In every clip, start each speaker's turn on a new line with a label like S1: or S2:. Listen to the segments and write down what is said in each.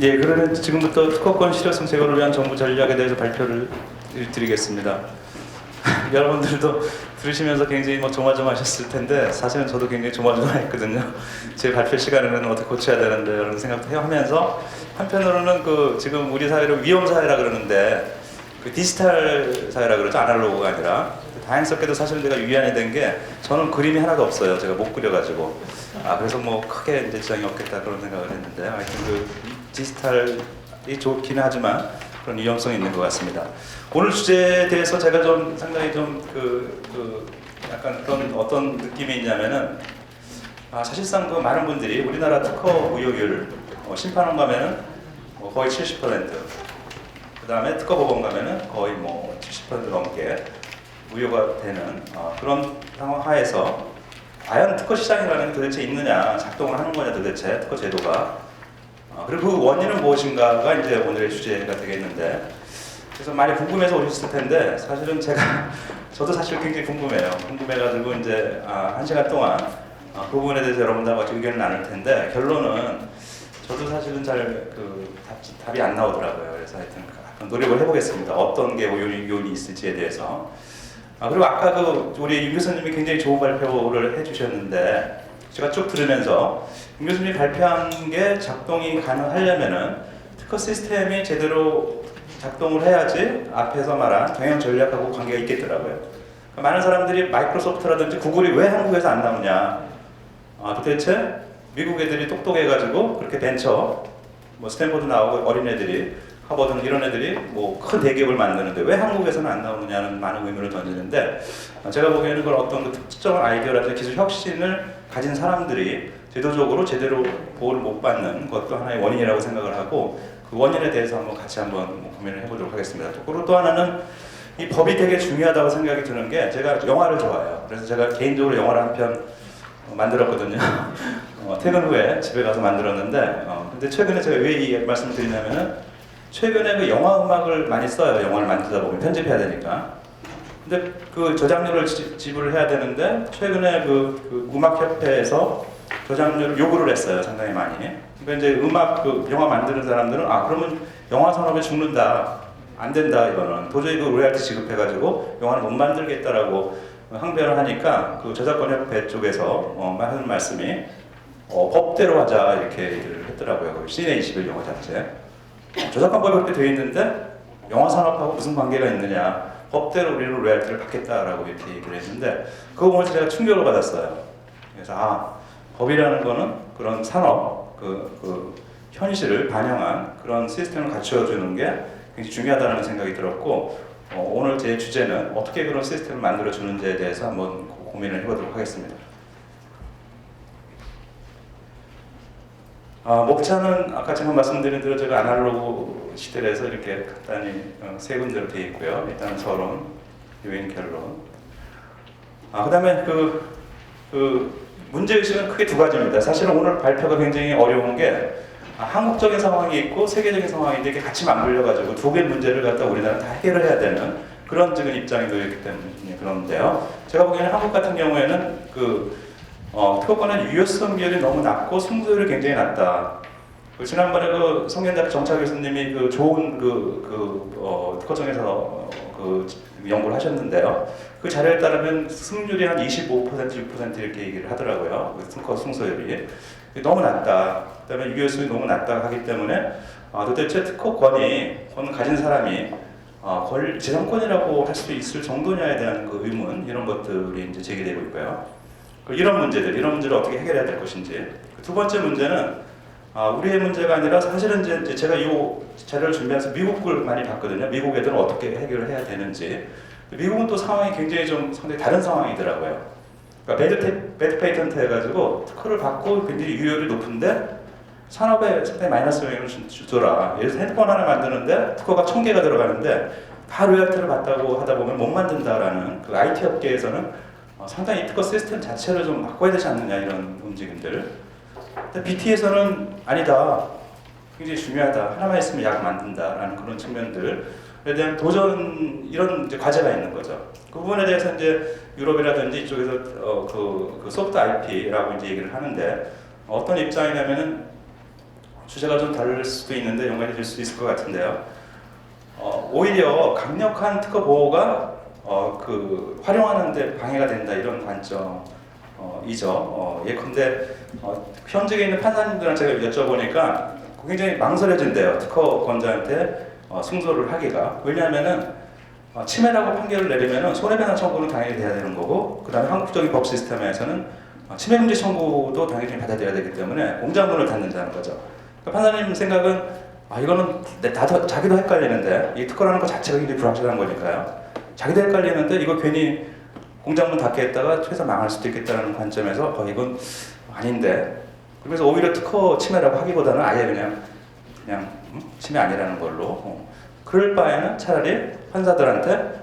S1: 예, 그러면 지금부터 특허권 실효성 제거를 위한 정부 전략에 대해서 발표를 드리겠습니다. 여러분들도 들으시면서 굉장히 조마조마하셨을 텐데 사실은 저도 굉장히 조마조마했거든요. 제 발표 시간에는 어떻게 고쳐야 되는데 이런 생각도 하면서 한편으로는 지금 우리 사회를 위험 사회라 그러는데 디지털 사회라 그러죠. 아날로그가 아니라 다행스럽게도 사실 내가 유의안이 된 게 저는 그림이 하나도 없어요. 제가 못 그려가지고 그래서 크게 이제 지장이 없겠다 그런 생각을 했는데 하여튼 디지털이 좋기는 하지만 그런 위험성이 있는 것 같습니다. 오늘 주제에 대해서 제가 좀 상당히 약간 그런 어떤 느낌이 있냐면은 사실상 많은 분들이 우리나라 특허 무효율 심판원 가면은 거의 70%, 그 다음에 특허법원 가면은 거의 70% 넘게 무효가 되는 그런 상황 하에서 과연 특허 시장이라는 게 도대체 있느냐, 작동을 하는 거냐 도대체 특허 제도가 그리고 그 원인은 무엇인가가 이제 오늘의 주제가 되겠는데, 그래서 많이 궁금해서 오셨을 텐데 사실은 저도 사실 굉장히 궁금해가지고 이제 1시간 동안 그 부분에 대해서 여러분들과 같이 의견을 나눌 텐데 결론은 저도 사실은 잘 답이 안 나오더라고요. 그래서 하여튼 노력을 해보겠습니다. 어떤 게 요인이 있을지에 대해서. 그리고 아까 우리 윤 교수님이 굉장히 좋은 발표를 해주셨는데 제가 쭉 들으면서 윤 교수님이 발표한 게 작동이 가능하려면은 특허 시스템이 제대로 작동을 해야지 앞에서 말한 경영 전략하고 관계가 있겠더라고요. 많은 사람들이 마이크로소프트라든지 구글이 왜 한국에서 안 나오냐, 도대체 미국 애들이 똑똑해가지고 그렇게 벤처 스탠포드 나오고 어린애들이 하버드는 이런 애들이 큰 대기업을 만드는데 왜 한국에서는 안 나오느냐는 많은 의문을 던지는데, 제가 보기에는 그런 어떤 특정한 아이디어라든지 기술 혁신을 가진 사람들이 제도적으로 제대로 보호를 못 받는 것도 하나의 원인이라고 생각을 하고 그 원인에 대해서 같이 고민을 해보도록 하겠습니다. 그리고 또 하나는 이 법이 되게 중요하다고 생각이 드는 게 제가 영화를 좋아해요. 그래서 제가 개인적으로 영화를 한 편 만들었거든요. 퇴근 후에 집에 가서 만들었는데 근데 최근에 제가 왜 이 말씀을 드리냐면은 최근에 영화 음악을 많이 써요. 영화를 만들다 보면 편집해야 되니까. 근데 저작료를 지불을 해야 되는데 최근에 음악협회에서 저작료를 요구를 했어요. 상당히 많이. 그러니까 이제 영화 만드는 사람들은 그러면 영화 산업에 죽는다. 안 된다 이거는. 도저히 로열티 지급해가지고 영화를 못 만들겠다라고 항변을 하니까 저작권협회 쪽에서 하는 말씀이 법대로 하자 이렇게 얘기를 했더라고요. 시네 21 영화 자체. 저작권법이 그렇게 되어 있는데 영화 산업하고 무슨 관계가 있느냐, 법대로 우리는 로열티를 받겠다라고 이렇게 얘기를 했는데 그거 보면서 제가 충격을 받았어요. 그래서 법이라는 거는 그런 산업 현실을 반영한 그런 시스템을 갖춰주는 게 굉장히 중요하다는 생각이 들었고 오늘 제 주제는 어떻게 그런 시스템을 만들어주는지에 대해서 한번 고민을 해보도록 하겠습니다. 목차는 아까 제가 말씀드린 대로 제가 아날로그 시대에서 이렇게 간단히 세 군데로 되어 있고요. 일단 서론, 요인, 결론. 그 다음에 문제의식은 크게 두 가지입니다. 사실은 오늘 발표가 굉장히 어려운 게 한국적인 상황이 있고 세계적인 상황인데 이게 같이 맞물려가지고 두 개의 문제를 갖다 우리나라는 다 해결을 해야 되는 그런 지금 입장이 놓여있기 때문에 그런데요. 제가 보기에는 한국 같은 경우에는 특허권의 유효성 비율이 너무 낮고 승소율이 굉장히 낮다. 지난번에 성년대학 정차 교수님이 좋은 특허청에서 연구를 하셨는데요. 그 자료에 따르면 승률이 한 25%, 6% 이렇게 얘기를 하더라고요. 특허 승소율이 너무 낮다. 그다음에 유효성이 너무 낮다 하기 때문에 도대체 특허권을 가진 사람이 재산권이라고 할 수 있을 정도냐에 대한 의문 이런 것들이 이제 제기되고 있고요. 이런 문제를 어떻게 해결해야 될 것인지. 두 번째 문제는 우리의 문제가 아니라 사실은 이제 제가 이 자료를 준비해서 미국을 많이 봤거든요. 미국 애들은 어떻게 해결을 해야 되는지. 미국은 또 상황이 굉장히 좀 상당히 다른 상황이더라고요. 그러니까 배드 페이턴트 해가지고 특허를 받고 굉장히 유효율이 높은데 산업에 상당히 마이너스 영향을 주더라. 예를 들어서 핸드폰 하나 만드는데 특허가 1000개가 들어가는데 다 로열티를 받다고 하다 보면 못 만든다라는 IT 업계에서는 상당히 특허 시스템 자체를 좀 바꿔야 되지 않느냐 이런 움직임들. 근데 BT에서는 아니다. 굉장히 중요하다. 하나만 있으면 약 만든다라는 그런 측면들에 대한 도전 이런 이제 과제가 있는 거죠. 그 부분에 대해서 이제 유럽이라든지 이쪽에서 소프트 IP라고 이제 얘기를 하는데 어떤 입장이냐면은 주제가 좀 다를 수도 있는데 연관이 될 수 있을 것 같은데요. 오히려 강력한 특허 보호가 활용하는데 방해가 된다 이런 관점이죠. 예컨대 현직에 있는 판사님들한테 제가 여쭤보니까 굉장히 망설여진대요. 특허권자한테 승소를 하기가. 왜냐하면은 침해라고 판결을 내리면은 손해배상 청구는 당연히 돼야 되는 거고, 그 다음에 한국적인 법 시스템에서는 침해금지 청구도 당연히 받아들여야 되기 때문에 공장문을 닫는다는 거죠. 그러니까 판사님 생각은 이거는 자기도 헷갈리는데 이 특허라는 것 자체가 굉장히 불확실한 거니까요. 자기도 헷갈리는데 이거 괜히 공장문 닫게 했다가 회사 망할 수도 있겠다는 관점에서 이건 아닌데, 그래서 오히려 특허 침해라고 하기보다는 아예 그냥 침해 아니라는 걸로 그럴 바에는 차라리 판사들한테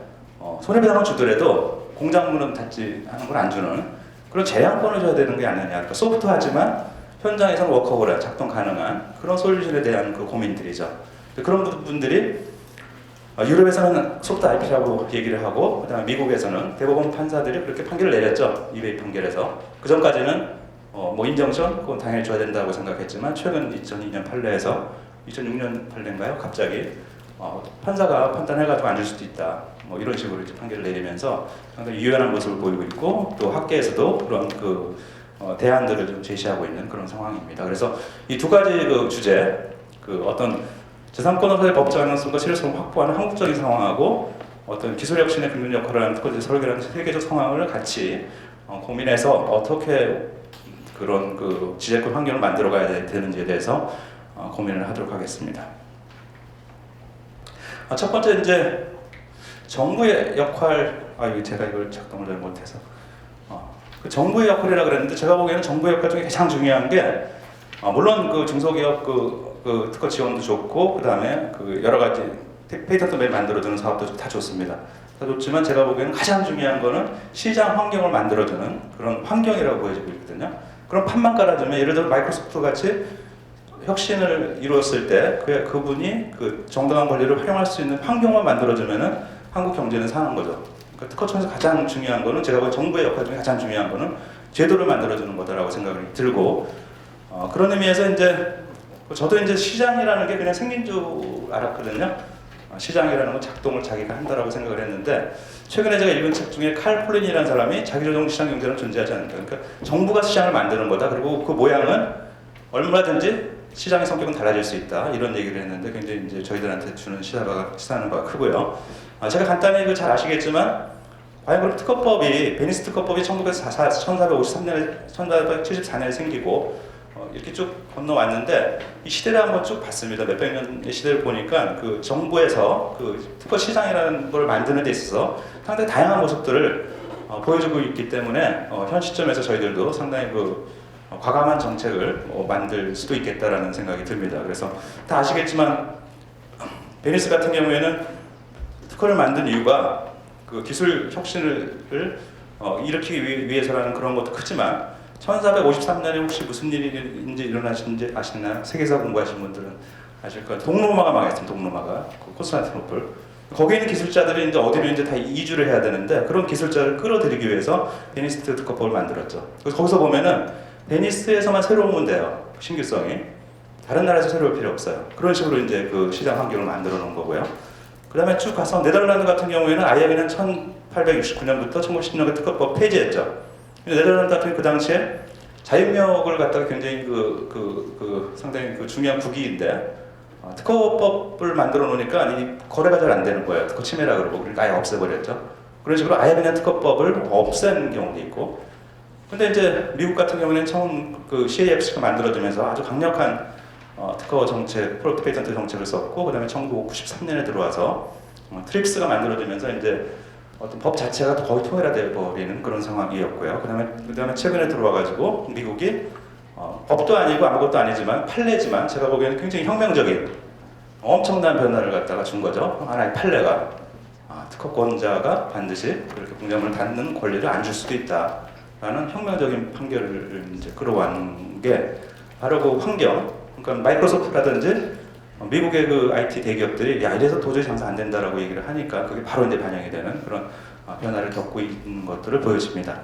S1: 손해배상을 주더라도 공장문은 닫지 하는 걸 안 주는 그런 제한권을 줘야 되는 게 아니냐. 그러니까 소프트하지만 현장에서는 워커블한 작동 가능한 그런 솔루션에 대한 그 고민들이죠. 그런 부분들이 유럽에서는 소프트 IP라고 얘기를 하고, 그다음에 미국에서는 대법원 판사들이 그렇게 판결을 내렸죠. 2회 판결에서. 그 전까지는 인정션 그건 당연히 줘야 된다고 생각했지만 최근 2002년 판례에서 2006년 판례인가요? 갑자기 판사가 판단해가지고 안 줄 수도 있다. 이런 식으로 이제 판결을 내리면서 상당히 유연한 모습을 보이고 있고, 또 학계에서도 그런 대안들을 좀 제시하고 있는 그런 상황입니다. 그래서 이 두 가지 주제, 어떤 제3권으로서의 법적 안정성과 실효성을 확보하는 한국적인 상황하고 어떤 기술 혁신의 근본 역할을 하는 특허제 설계라는 세계적 상황을 같이 고민해서 어떻게 그런 지재권 환경을 만들어가야 되는지에 대해서 고민을 하도록 하겠습니다. 첫 번째 이제 정부의 역할, 제가 이걸 작동을 잘 못해서 그 정부의 역할이라 그랬는데, 제가 보기에는 정부의 역할 중에 가장 중요한 게 물론 중소기업 특허 지원도 좋고, 그 다음에 여러 가지 페이턴트 매일 만들어주는 사업도 다 좋습니다. 다 좋지만 제가 보기에는 가장 중요한 거는 시장 환경을 만들어주는 그런 환경이라고 보여지고 있거든요. 그런 판만 깔아주면, 예를 들어 마이크로소프트 같이 혁신을 이루었을 때 그분이 정당한 권리를 활용할 수 있는 환경만 만들어주면은 한국 경제는 사는 거죠. 그러니까 특허청에서 가장 중요한 거는, 제가 보기엔 정부의 역할 중에 가장 중요한 거는 제도를 만들어주는 거다라고 생각이 들고, 그런 의미에서 이제 저도 이제 시장이라는 게 그냥 생긴 줄 알았거든요. 시장이라는 건 작동을 자기가 한다라고 생각을 했는데, 최근에 제가 읽은 책 중에 칼 폴린이라는 사람이 자기조정 시장 경제는 존재하지 않는다. 그러니까 정부가 시장을 만드는 거다. 그리고 그 모양은 얼마든지 시장의 성격은 달라질 수 있다. 이런 얘기를 했는데 굉장히 이제 저희들한테 주는 시사하는 바가 크고요. 제가 간단히 잘 아시겠지만, 과연 그럼 특허법이, 베니스 특허법이 1454년에 생기고 이렇게 쭉 건너왔는데, 이 시대를 한번 쭉 봤습니다. 몇백 년의 시대를 보니까 정부에서 특허 시장이라는 걸 만드는 데 있어서 상당히 다양한 모습들을 보여주고 있기 때문에 현 시점에서 저희들도 상당히 과감한 정책을 만들 수도 있겠다라는 생각이 듭니다. 그래서 다 아시겠지만 베니스 같은 경우에는 특허를 만든 이유가 기술 혁신을 일으키기 위해서라는 그런 것도 크지만, 1453년에 혹시 무슨 일이 일어나신지 아시나요? 세계사 공부하신 분들은 아실 거예요. 동로마가 망했습니다. 동로마가 콘스탄티노플. 거기에 있는 기술자들이 이제 어디로 이제 다 이주를 해야 되는데, 그런 기술자를 끌어들이기 위해서 베니스 특허법을 만들었죠. 그래서 거기서 보면은 베니스에서만 새로운 돼요. 신규성이. 다른 나라에서 새로울 필요 없어요. 그런 식으로 이제 시장 환경을 만들어 놓은 거고요. 그 다음에 쭉 가서 네덜란드 같은 경우에는 아예 그냥 1869년부터 1910년에 특허법 폐지했죠. 네덜란드 같은 그 당시에 자유무역을 갖다가 굉장히 상당히 중요한 국기인데, 특허법을 만들어 놓으니까 이 거래가 잘 안 되는 거예요. 특허 침해라 그러고, 그러니까 아예 없애버렸죠. 그런 식으로 아예 그냥 특허법을 없앤 경우도 있고, 근데 이제 미국 같은 경우는 처음 CAFC가 만들어지면서 아주 강력한 특허 정책, 프로트 페이턴트 정책을 썼고, 그 다음에 1993년에 들어와서 트립스가 만들어지면서 이제 어떤 법 자체가 거의 통일화되어 버리는 그런 상황이었고요. 그 다음에 최근에 들어와가지고 미국이 법도 아니고 아무것도 아니지만 판례지만, 제가 보기에는 굉장히 혁명적인 엄청난 변화를 갖다가 준 거죠. 하나의 판례가 특허권자가 반드시 그렇게 공장문을 닫는 권리를 안 줄 수도 있다라는 혁명적인 판결을 이제 끌어왔는 게 바로 그 환경. 그러니까 마이크로소프트라든지 미국의 IT 대기업들이 이래서 도저히 장사 안 된다라고 얘기를 하니까 그게 바로 이제 반영이 되는 그런 변화를 겪고 있는 것들을 보여줍니다.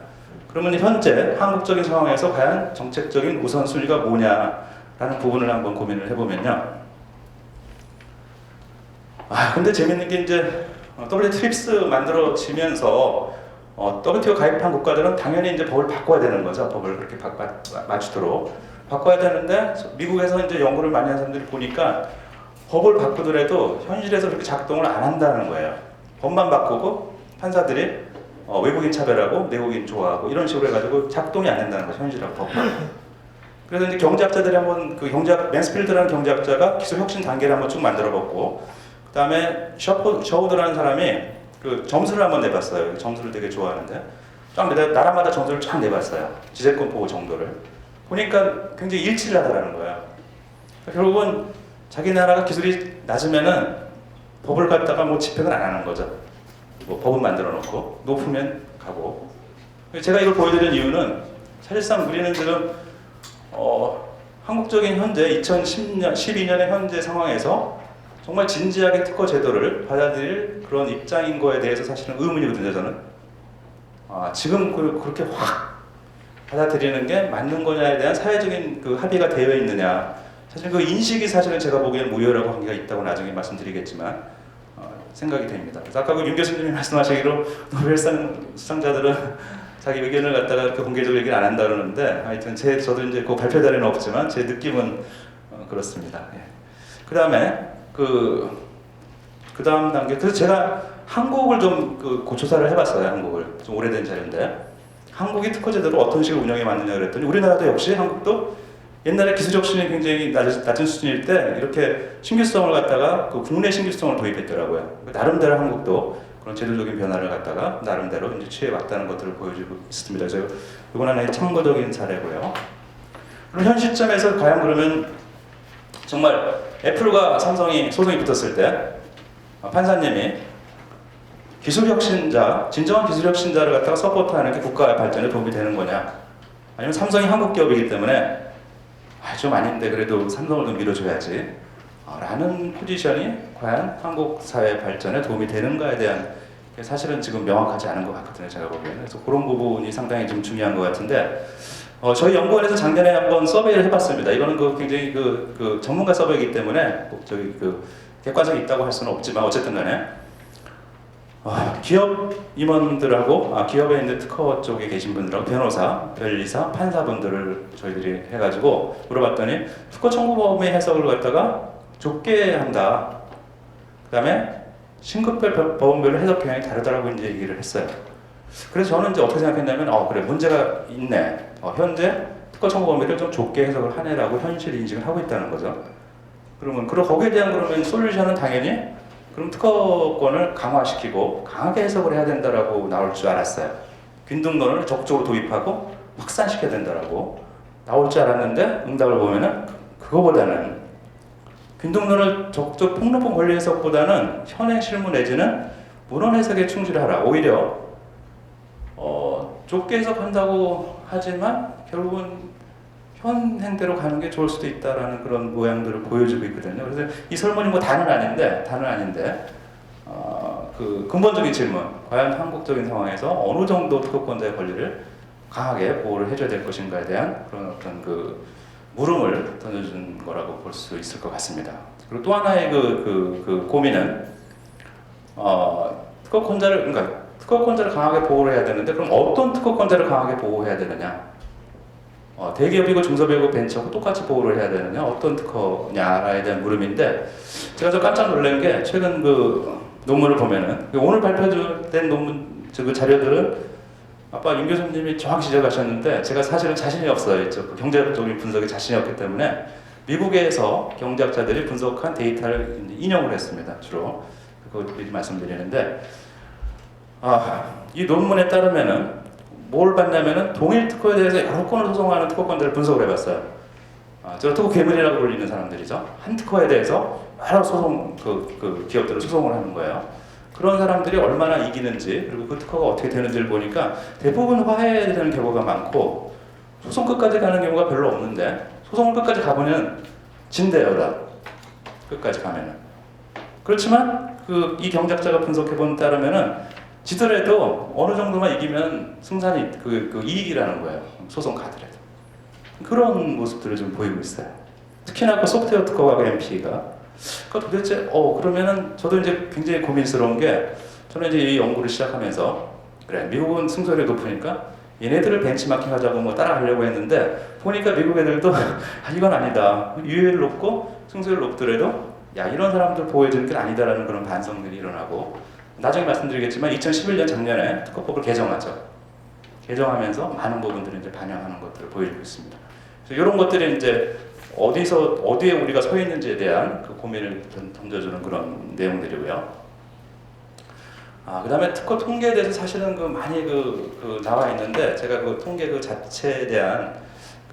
S1: 그러면 현재 한국적인 상황에서 과연 정책적인 우선순위가 뭐냐라는 라는 부분을 한번 고민을 해보면요. 근데 재밌는 게 이제 WTIPS 만들어지면서 WTO 가입한 국가들은 당연히 이제 법을 바꿔야 되는 거죠. 법을 그렇게 맞추도록 바꿔야 되는데 미국에서 이제 연구를 많이 한 사람들이 보니까 법을 바꾸더라도 현실에서 그렇게 작동을 안 한다는 거예요. 법만 바꾸고 판사들이 외국인 차별하고 내국인 좋아하고 이런 식으로 해가지고 작동이 안 된다는 거죠. 현실하고 법만. 그래서 이제 경제학자들이 한번 그 맨스필드라는 경제학자가 기술 혁신 단계를 한번 쭉 만들어봤고, 그 다음에 셔우드라는 사람이 그 점수를 한번 내봤어요. 점수를 되게 좋아하는데 나라마다 점수를 쫙 내봤어요. 지재권 보호 정도를 보니까 굉장히 일치를 하더라는 거예요. 결국은 자기 나라가 기술이 낮으면은 법을 갖다가 뭐 집행을 안 하는 거죠. 뭐 법은 만들어 놓고 높으면 가고. 제가 이걸 보여드리는 이유는 사실상 우리는 지금 한국적인 현재 2010년, 12년의 현재 상황에서 정말 진지하게 특허 제도를 받아들일 그런 입장인 거에 대해서 사실은 의문이거든요, 저는. 지금 그렇게 확 받아들이는 게 맞는 거냐에 대한 사회적인 그 합의가 되어 있느냐. 사실 그 인식이 사실은 제가 보기에는 무효라고 한계가 있다고 나중에 말씀드리겠지만 생각이 됩니다. 그래서 아까 그 윤 교수님이 말씀하시기로 노벨상 수상자들은 자기 의견을 갖다가 이렇게 공개적으로 얘기를 안 한다 그러는데 하여튼 저도 이제 그 발표 자리는 없지만 제 느낌은 그렇습니다. 예. 그 다음에 그 다음 단계, 그래서 제가 한국을 좀 조사를 해봤어요. 한국을 좀 오래된 자료인데 한국이 특허 제도를 어떤 식으로 운영해 왔느냐 그랬더니 우리나라도 역시 한국도 옛날에 기술 혁신이 굉장히 낮은 수준일 때 이렇게 신규성을 갖다가 그 국내 신규성을 도입했더라고요. 나름대로 한국도 그런 제도적인 변화를 갖다가 나름대로 이제 취해 왔다는 것들을 보여주고 있습니다. 그래서 이건 하나의 참고적인 사례고요. 그럼 현 시점에서 과연 그러면 정말 애플과 삼성이 소송이 붙었을 때 판사님이 기술 혁신자, 진정한 기술 혁신자를 갖다가 서포트하는 게 국가의 발전에 도움이 되는 거냐? 아니면 삼성이 한국 기업이기 때문에 좀 아닌데 그래도 삼성을 좀 밀어줘야지 라는 포지션이 과연 한국 사회 발전에 도움이 되는가에 대한 게 사실은 지금 명확하지 않은 것 같거든요, 제가 보기에는. 그래서 그런 부분이 상당히 좀 중요한 것 같은데 저희 연구원에서 작년에 한번 서베이를 해봤습니다. 이거는 굉장히 전문가 서베이이기 때문에 저기 객관성이 있다고 할 수는 없지만 어쨌든 간에 기업 임원들하고 기업에 있는 특허 쪽에 계신 분들하고 변호사, 변리사, 판사분들을 저희들이 해가지고 물어봤더니 특허 청구 범위 해석을 갖다가 좁게 한다. 그 다음에 신급별 법원별로 해석 경향이 다르다라고 이제 얘기를 했어요. 그래서 저는 이제 어떻게 생각했냐면 그래 문제가 있네. 현재 특허 청구 범위를 좀 좁게 해석을 하네라고 현실 인식을 하고 있다는 거죠. 그러면 거기에 대한 그러면 솔루션은 당연히 그럼 특허권을 강화시키고 강하게 해석을 해야 된다라고 나올 줄 알았어요. 균등론을 적극적으로 도입하고 확산시켜야 된다라고 나올 줄 알았는데 응답을 보면은 그거보다는 균등론을 적극적 폭넓은 권리 해석보다는 현행 실무 내지는 문헌 해석에 충실하라. 오히려 좁게 해석한다고 하지만 결국은 현행대로 가는 게 좋을 수도 있다라는 그런 모양들을 보여주고 있거든요. 그래서 이 설문이 뭐 다는 아닌데 그 근본적인 질문, 과연 한국적인 상황에서 어느 정도 특허권자의 권리를 강하게 보호를 해줘야 될 것인가에 대한 그런 어떤 물음을 던져준 거라고 볼 수 있을 것 같습니다. 그리고 또 하나의 고민은 특허권자를 강하게 보호를 해야 되는데 그럼 어떤 특허권자를 강하게 보호해야 되느냐? 대기업이고 중소기업이고 벤처고 똑같이 보호를 해야 되느냐? 어떤 특허냐에 대한 물음인데 제가 좀 깜짝 놀란 게 최근 논문을 보면은 오늘 발표된 논문 자료들은 아까 윤 교수님이 정확히 지적하셨는데 제가 사실은 자신이 없어요. 경제적인 분석에 자신이 없기 때문에 미국에서 경제학자들이 분석한 데이터를 인용을 했습니다. 주로 그거 미리 말씀드리는데 이 논문에 따르면은 뭘 봤냐면은 동일 특허에 대해서 여러 건을 소송하는 특허권자를 분석을 해봤어요. 저 특허 괴물이라고 불리는 사람들이죠. 한 특허에 대해서 여러 기업들을 소송을 하는 거예요. 그런 사람들이 얼마나 이기는지 그리고 그 특허가 어떻게 되는지를 보니까 대부분 화해되는 경우가 많고 소송 끝까지 가는 경우가 별로 없는데 소송을 끝까지 가보면 진대요. 다 끝까지 가면은. 그렇지만 이 경작자가 분석해본 따르면은 지더라도 어느 정도만 이기면 승산이 이익이라는 거예요. 소송 가더라도. 그런 모습들을 좀 보이고 있어요. 특히나 그 소프트웨어 특허가 MP가 도대체 그러면은 저도 이제 굉장히 고민스러운 게 저는 이제 이 연구를 시작하면서 그래 미국은 승소율이 높으니까 얘네들을 벤치마킹 하자고 뭐 따라가려고 했는데 보니까 미국 애들도 이건 아니다. 유효율 높고 승소율 높더라도 야 이런 사람들 보호해주는 게 아니다라는 그런 반성들이 일어나고 나중에 말씀드리겠지만 2011년 작년에 특허법을 개정하죠. 개정하면서 많은 부분들을 이제 반영하는 것들을 보여주고 있습니다. 그래서 이런 것들이 이제 어디에 우리가 서 있는지에 대한 그 고민을 던져주는 그런 내용들이고요. 그 다음에 특허 통계에 대해서 사실은 많이 나와 있는데 제가 그 통계 그 자체에 대한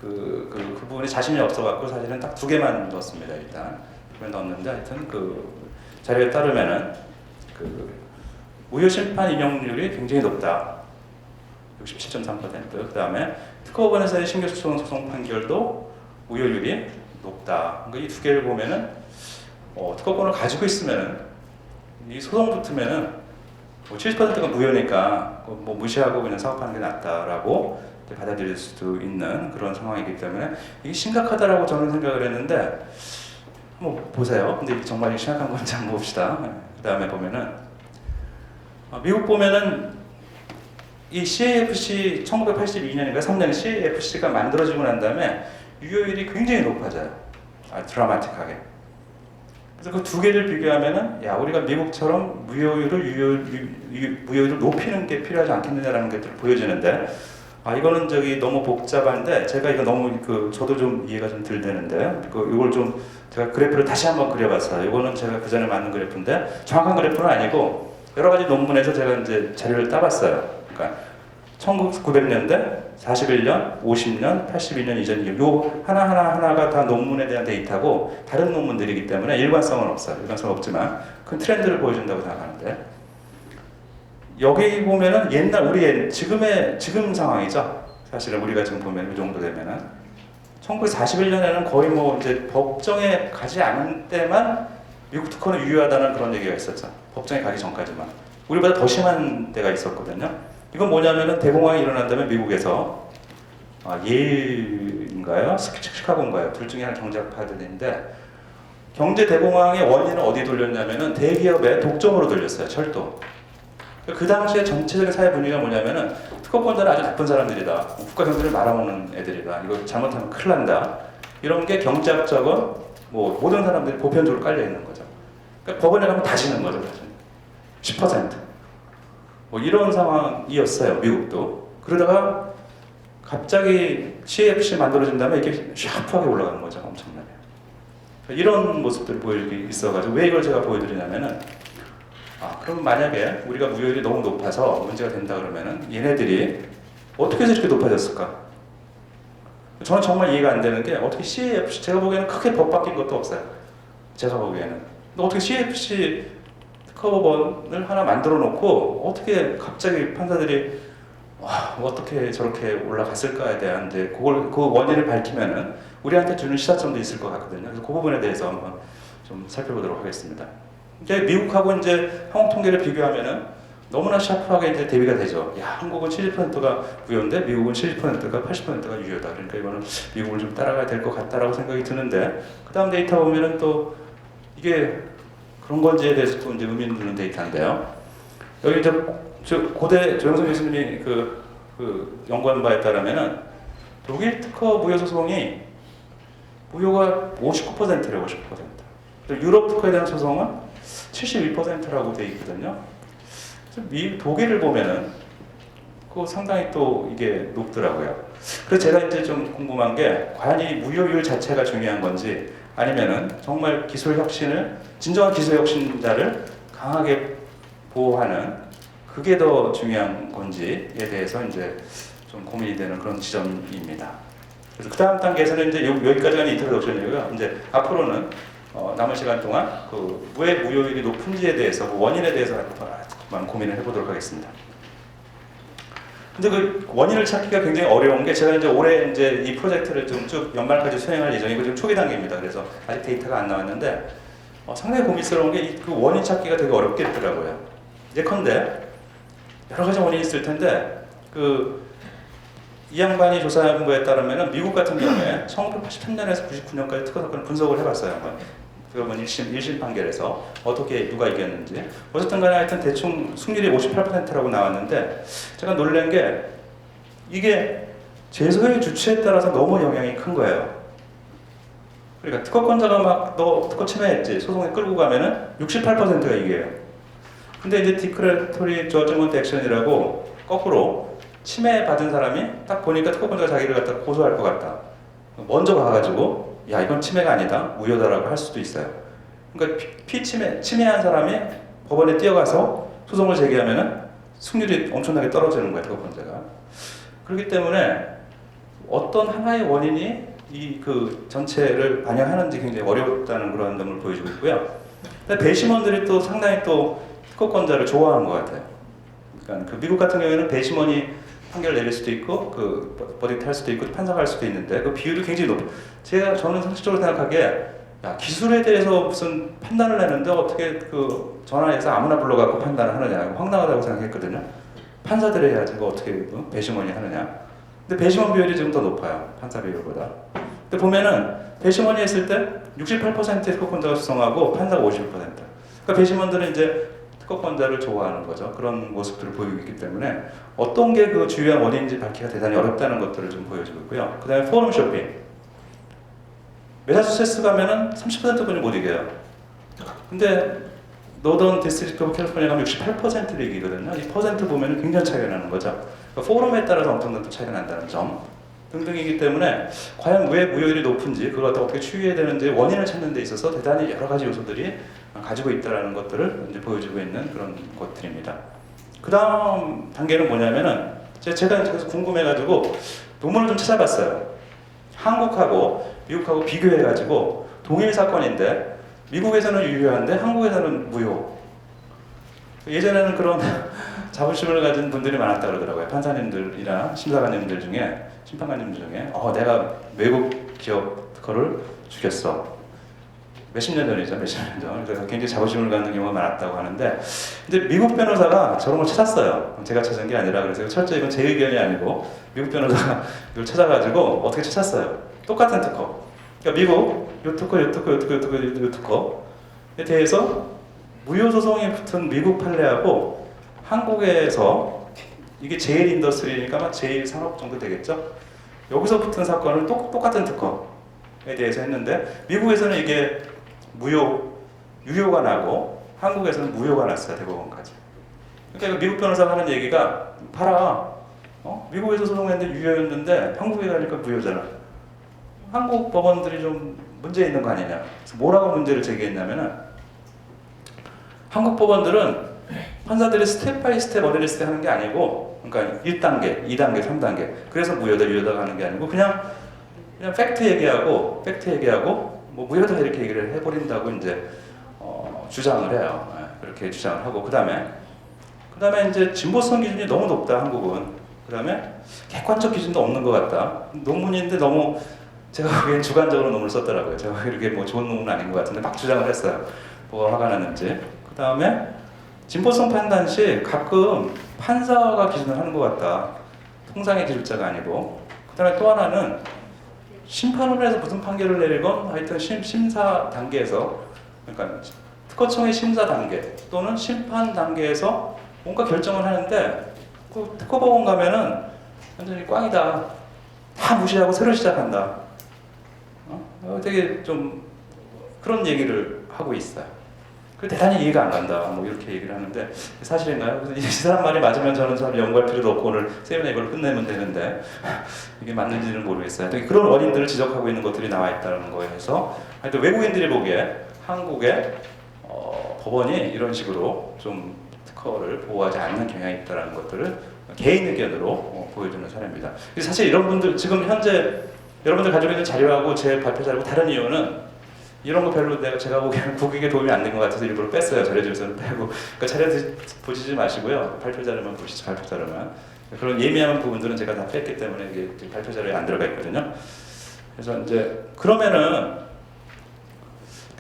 S1: 그 부분에 자신이 없어갖고 사실은 딱 2개만 넣었습니다. 일단 2개 넣었는데 하여튼 그 자료에 따르면은 그 무효 심판 인용률이 굉장히 높다. 67.3%. 그 다음에 특허법원에서의 신규소송 판결도 무효율이 높다. 그러니까 이 2개를 보면은 특허권을 가지고 있으면은 이 소송 붙으면은 70%가 무효니까 뭐 무시하고 그냥 사업하는 게 낫다라고 받아들일 수도 있는 그런 상황이기 때문에 이게 심각하다라고 저는 생각을 했는데 한번 보세요. 근데 정말 심각한 건지 한번 봅시다. 그 다음에 보면은 미국 보면은 이 CAFC 1982년인가 3년에 CAFC가 만들어지고 난 다음에 유효율이 굉장히 높아져요. 드라마틱하게. 그래서 그 2개를 비교하면은 야 우리가 미국처럼 무효율을 높이는 게 필요하지 않겠느냐라는 것들을 보여주는데 이거는 너무 복잡한데 제가 이거 너무 저도 좀 이해가 좀 덜 되는데 이걸 좀 제가 그래프를 다시 한번 그려봤어요. 이거는 제가 그 전에 만든 그래프인데 정확한 그래프는 아니고 여러 가지 논문에서 제가 이제 자료를 따봤어요. 그러니까 1900년대, 41년, 50년, 82년 이전 요 하나가 다 논문에 대한 데이터고 다른 논문들이기 때문에 일관성은 없어요. 일관성은 없지만 큰 트렌드를 보여준다고 생각하는데 여기 보면은 옛날 지금 상황이죠. 사실은 우리가 지금 보면 이 정도 되면은 1941년에는 거의 뭐 이제 법정에 가지 않은 때만 미국 특허는 유효하다는 그런 얘기가 있었죠. 법정에 가기 전까지만. 우리보다 더 심한 때가 있었거든요. 이건 뭐냐면은 대공황이 일어난다면 미국에서 예일인가요? 시카고인가요? 둘 중에 하나 경제학파들인데 경제 대공황의 원인을 어디 돌렸냐면은 대기업의 독점으로 돌렸어요. 철도. 그 당시에 전체적인 사회 분위기가 뭐냐면은 특허권자는 아주 나쁜 사람들이다. 국가 경제를 말아먹는 애들이다. 이거 잘못하면 큰일 난다. 이런 게 경제학적은 뭐 모든 사람들이 보편적으로 깔려 있는 거죠. 그러니까 법원에 가면 다 지는 거죠. 10%. 뭐 이런 상황이었어요. 미국도. 그러다가 갑자기 CFC 만들어진 다음에 이렇게 샤프하게 올라가는 거죠. 엄청나게. 이런 모습들을 보여주기 있어가지고 왜 이걸 제가 보여드리냐면은 그럼 만약에 우리가 무효율이 너무 높아서 문제가 된다 그러면은 얘네들이 어떻게 해서 이렇게 높아졌을까? 저는 정말 이해가 안 되는 게 어떻게 CFC 제가 보기에는 크게 법 바뀐 것도 없어요. 제가 보기에는. 근데 어떻게 CFC 특허법원을 하나 만들어 놓고 어떻게 갑자기 판사들이 어떻게 저렇게 올라갔을까에 대한 이제 그 원인을 밝히면은 우리한테 주는 시사점도 있을 것 같거든요. 그래서 그 부분에 대해서 한번 좀 살펴보도록 하겠습니다. 이제 미국하고 이제 한국 통계를 비교하면은 너무나 샤프하게 이제 대비가 되죠. 야, 한국은 70%가 무효인데 미국은 70%가 80%가 유효다. 그러니까 이거는 미국을 좀 따라가야 될 것 같다라고 생각이 드는데 그 다음 데이터 보면은 또 이게 그런 건지에 대해서 또 이제 의미 두는 데이터인데요. 여기 이제 고대 조영선 교수님이 그 연구한 바에 따르면은 독일 특허 무효 소송이 무효가 59%래요, 50%. 유럽 특허에 대한 소송은 72%라고 돼 있거든요. 독일을 보면은 상당히 또 이게 높더라고요. 그래서 제가 이제 좀 궁금한 게 과연 이 무효율 자체가 중요한 건지 아니면은 정말 기술 혁신을 진정한 기술 혁신자를 강하게 보호하는 그게 더 중요한 건지에 대해서 이제 좀 고민이 되는 그런 지점입니다. 그래서 그 다음 단계에서는 이제 여기까지가 인트로덕션이고요. 이제 앞으로는 남은 시간 동안 왜 무효율이 높은지에 대해서 원인에 대해서 고민을 해보도록 하겠습니다. 근데 그 원인을 찾기가 굉장히 어려운 게 제가 이제 올해 이제 이 프로젝트를 좀 쭉 연말까지 수행할 예정이고 지금 초기 단계입니다. 그래서 아직 데이터가 안 나왔는데 상당히 고민스러운 게 그 원인 찾기가 되게 어렵겠더라고요. 예컨대 여러 가지 원인이 있을 텐데 이 양반이 조사한 거에 따르면 미국 같은 경우에 1983년에서 99년까지 특허 사건을 분석을 해봤어요. 한번. 그러면 1심 판결에서 어떻게 누가 이겼는지. 어쨌든 간에 하여튼 대충 승률이 58%라고 나왔는데 제가 놀란 게 이게 제소의 주체에 따라서 너무 영향이 큰 거예요. 그러니까 특허권자가 막 너 특허 침해했지 소송에 끌고 가면은 68%가 이겨요. 근데 이제 디크레토리 저지먼트 액션이라고 거꾸로 침해받은 사람이 딱 보니까 특허권자가 자기를 갖다 고소할 것 같다. 먼저 가가지고 야 이건 침해가 아니다 무효다라고 할 수도 있어요. 그러니까 침해한 사람이 법원에 뛰어가서 소송을 제기하면은 승률이 엄청나게 떨어지는 거예요 특허권자가. 그렇기 때문에 어떤 하나의 원인이 이 그 전체를 반영하는지 굉장히 어렵다는 그런 점을 보여주고 있고요. 근데 배심원들이 또 상당히 또 특허권자를 좋아하는 것 같아요. 그러니까 그 미국 같은 경우에는 배심원이 판결을 내릴 수도 있고 그 버딕트 할 수도 있고 판사가 할 수도 있는데 그 비율이 굉장히 높아요. 저는 상식적으로 생각하기에 야, 기술에 대해서 무슨 판단을 내는데 어떻게 그 전화해서 아무나 불러갖고 판단을 하느냐 황당하다고 생각했거든요. 판사들이 해야지 그 어떻게 배심원이 하느냐. 근데 배심원 비율이 지금 더 높아요. 판사 비율보다. 근데 보면은 배심원이 했을 때 68%의 특허권자가 수성하고 판사가 50%. 그러니까 배심원들은 이제 특허권자를 좋아하는 거죠. 그런 모습들을 보이고 있기 때문에 어떤 게 그 주요한 원인인지 밝히기가 대단히 어렵다는 것들을 좀 보여주고 있고요. 그 다음에 포럼 쇼핑. 매사추세츠 가면은 30%뿐이 못 이겨요. 근데 노던 디스트릭트 오브 캘리포니아 가면 68%를 이기거든요. 이 퍼센트 보면 굉장히 차이가 나는 거죠. 그러니까 포럼에 따라서 엄청난 또 차이가 난다는 점 등등이기 때문에 과연 왜 무효율이 높은지 그걸 어떻게 추이해야 되는지 원인을 찾는 데 있어서 대단히 여러 가지 요소들이 가지고 있다는 것들을 이제 보여주고 있는 그런 것들입니다. 그 다음 단계는 뭐냐면은 제가 계속 궁금해가지고 논문을 좀 찾아봤어요. 한국하고 미국하고 비교해가지고 동일 사건인데 미국에서는 유효한데 한국에서는 무효. 예전에는 그런 자부심을 가진 분들이 많았다 그러더라고요. 판사님들이나 심사관님들 중에 심판관님들 중에 내가 외국 기업 특허를 죽였어. 몇십 년 전이죠, 몇십 년 전. 그래서 굉장히 자부심을 갖는 경우가 많았다고 하는데, 근데 미국 변호사가 저런 걸 찾았어요. 제가 찾은 게 아니라 그래서 철저히 이건 제 의견이 아니고 미국 변호사가 이걸 찾아가지고 어떻게 찾았어요. 똑같은 특허. 그러니까 미국 요 특허, 요 특허, 요 특허, 요 특허, 요 특허에 대해서 무효 소송이 붙은 미국 판례하고 한국에서 이게 제일 인더스트리니까 아마 제일 산업 정도 되겠죠. 여기서 붙은 사건을 똑같은 특허에 대해서 했는데 미국에서는 이게 유효가 나고 한국에서는 무효가 났어요. 대법원까지. 그러니까 미국 변호사가 하는 얘기가 봐라. 미국에서 소송했는데 유효였는데 한국에 가니까 무효잖아. 한국 법원들이 좀 문제 있는 거 아니냐. 그래서 뭐라고 문제를 제기했냐면은 한국 법원들은 판사들이 스텝 바이 스텝 어드레스 하는 게 아니고 그러니까 1단계, 2단계, 3단계 그래서 무효다 유효다 하는 게 아니고 그냥 팩트 얘기하고 뭐 무효다 이렇게 얘기를 해버린다고 이제 주장을 해요. 그렇게 주장을 하고 그 다음에 이제 진보성 기준이 너무 높다 한국은. 그 다음에 객관적 기준도 없는 것 같다. 논문인데 너무 제가 보기엔 주관적으로 논문을 썼더라고요. 제가 이렇게 뭐 좋은 논문은 아닌 것 같은데 막 주장을 했어요. 뭐가 화가 났는지. 그 다음에 진보성 판단 시 가끔 판사가 기준을 하는 것 같다. 통상의 기술자가 아니고. 그 다음에 또 하나는 심판원에서 무슨 판결을 내리건 하여튼 심사 단계에서 그러니까 특허청의 심사 단계 또는 심판 단계에서 뭔가 결정을 하는데 그 특허법원 가면은 완전히 꽝이다. 다 무시하고 새로 시작한다. 되게 좀 그런 얘기를 하고 있어요. 그 대단히 이해가 안 간다. 뭐 이렇게 얘기를 하는데 사실인가요? 그래서 이 사람 말이 맞으면 저는 잘 연구할 필요도 없고 오늘 세미나 이걸 끝내면 되는데 이게 맞는지는 모르겠어요. 그런 원인들을 지적하고 있는 것들이 나와 있다는 거에서 하여튼 외국인들이 보기에 한국의 법원이 이런 식으로 좀 특허를 보호하지 않는 경향이 있다는 것들을 개인 의견으로 보여주는 사례입니다. 사실 이런 분들 지금 현재 여러분들 가지고 있는 자료하고 제 발표 자료하고 다른 이유는 이런 거 별로 제가 보기에는 국익에 도움이 안 된 것 같아서 일부러 뺐어요. 자료 중에서는 빼고. 그러니까 자료 보시지 마시고요. 발표 자료만 보시죠. 발표 자료만. 그런 예민한 부분들은 제가 다 뺐기 때문에 이게 발표 자료에 안 들어가 있거든요. 그래서 이제 그러면은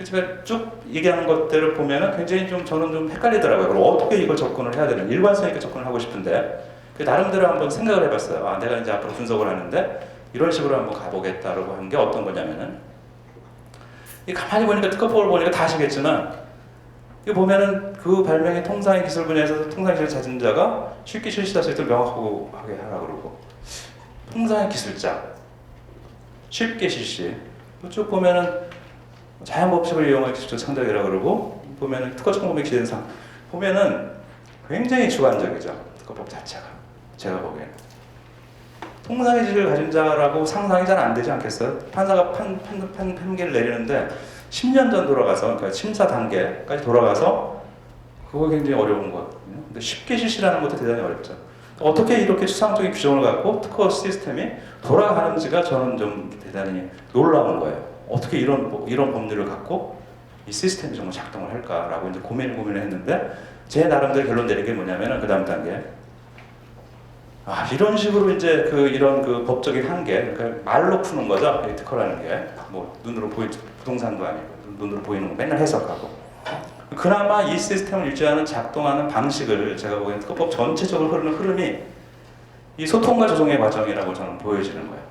S1: 제가 쭉 얘기하는 것들을 보면은 굉장히 좀 저는 좀 헷갈리더라고요. 그럼 어떻게 이걸 접근을 해야 되는? 일관성 있게 접근을 하고 싶은데 나름대로 한번 생각을 해봤어요. 아, 내가 이제 앞으로 분석을 하는데 이런 식으로 한번 가보겠다라고 한 게 어떤 거냐면은, 이 가만히 보니까 특허법을 보니까 다 아시겠지만, 이 보면은 그 발명의 통상의 기술 분야에서 통상의 기술을 찾은 자가 쉽게 실시할 수 있도록 명확하게 하라 그러고, 통상의 기술자 쉽게 실시, 쭉 보면은 자연 법칙을 이용한 기술적 창작이라 그러고, 보면은 특허 청구의 기준상 보면은 굉장히 주관적이죠. 특허법 자체가 제가 보기에는 통상의 지식을 가진 자라고 상상이 잘 안 되지 않겠어요? 판사가 판결을 내리는데 10년 전 돌아가서, 그러니까 심사 단계까지 돌아가서 그거 굉장히 어려운 거거든요. 근데 쉽게 실시라는 것도 대단히 어렵죠. 어떻게 이렇게 추상적인 규정을 갖고 특허 시스템이 돌아가는지가 저는 좀 대단히 놀라운 거예요. 어떻게 이런 법률을 갖고 이 시스템이 정말 작동을 할까라고 이제 고민을 했는데, 제 나름대로 결론 내린 게 뭐냐면은 그 다음 단계. 아, 이런 식으로 이제 이런 법적인 한계, 그러니까 말로 푸는 거죠. 이 특허라는 게. 뭐 눈으로 부동산도 아니고 눈으로 보이는 거 맨날 해석하고. 그나마 이 시스템을 유지하는 작동하는 방식을 제가 보기에는 특허법 전체적으로 흐르는 흐름이 이 소통과 조정의 과정이라고 저는 보여지는 거예요.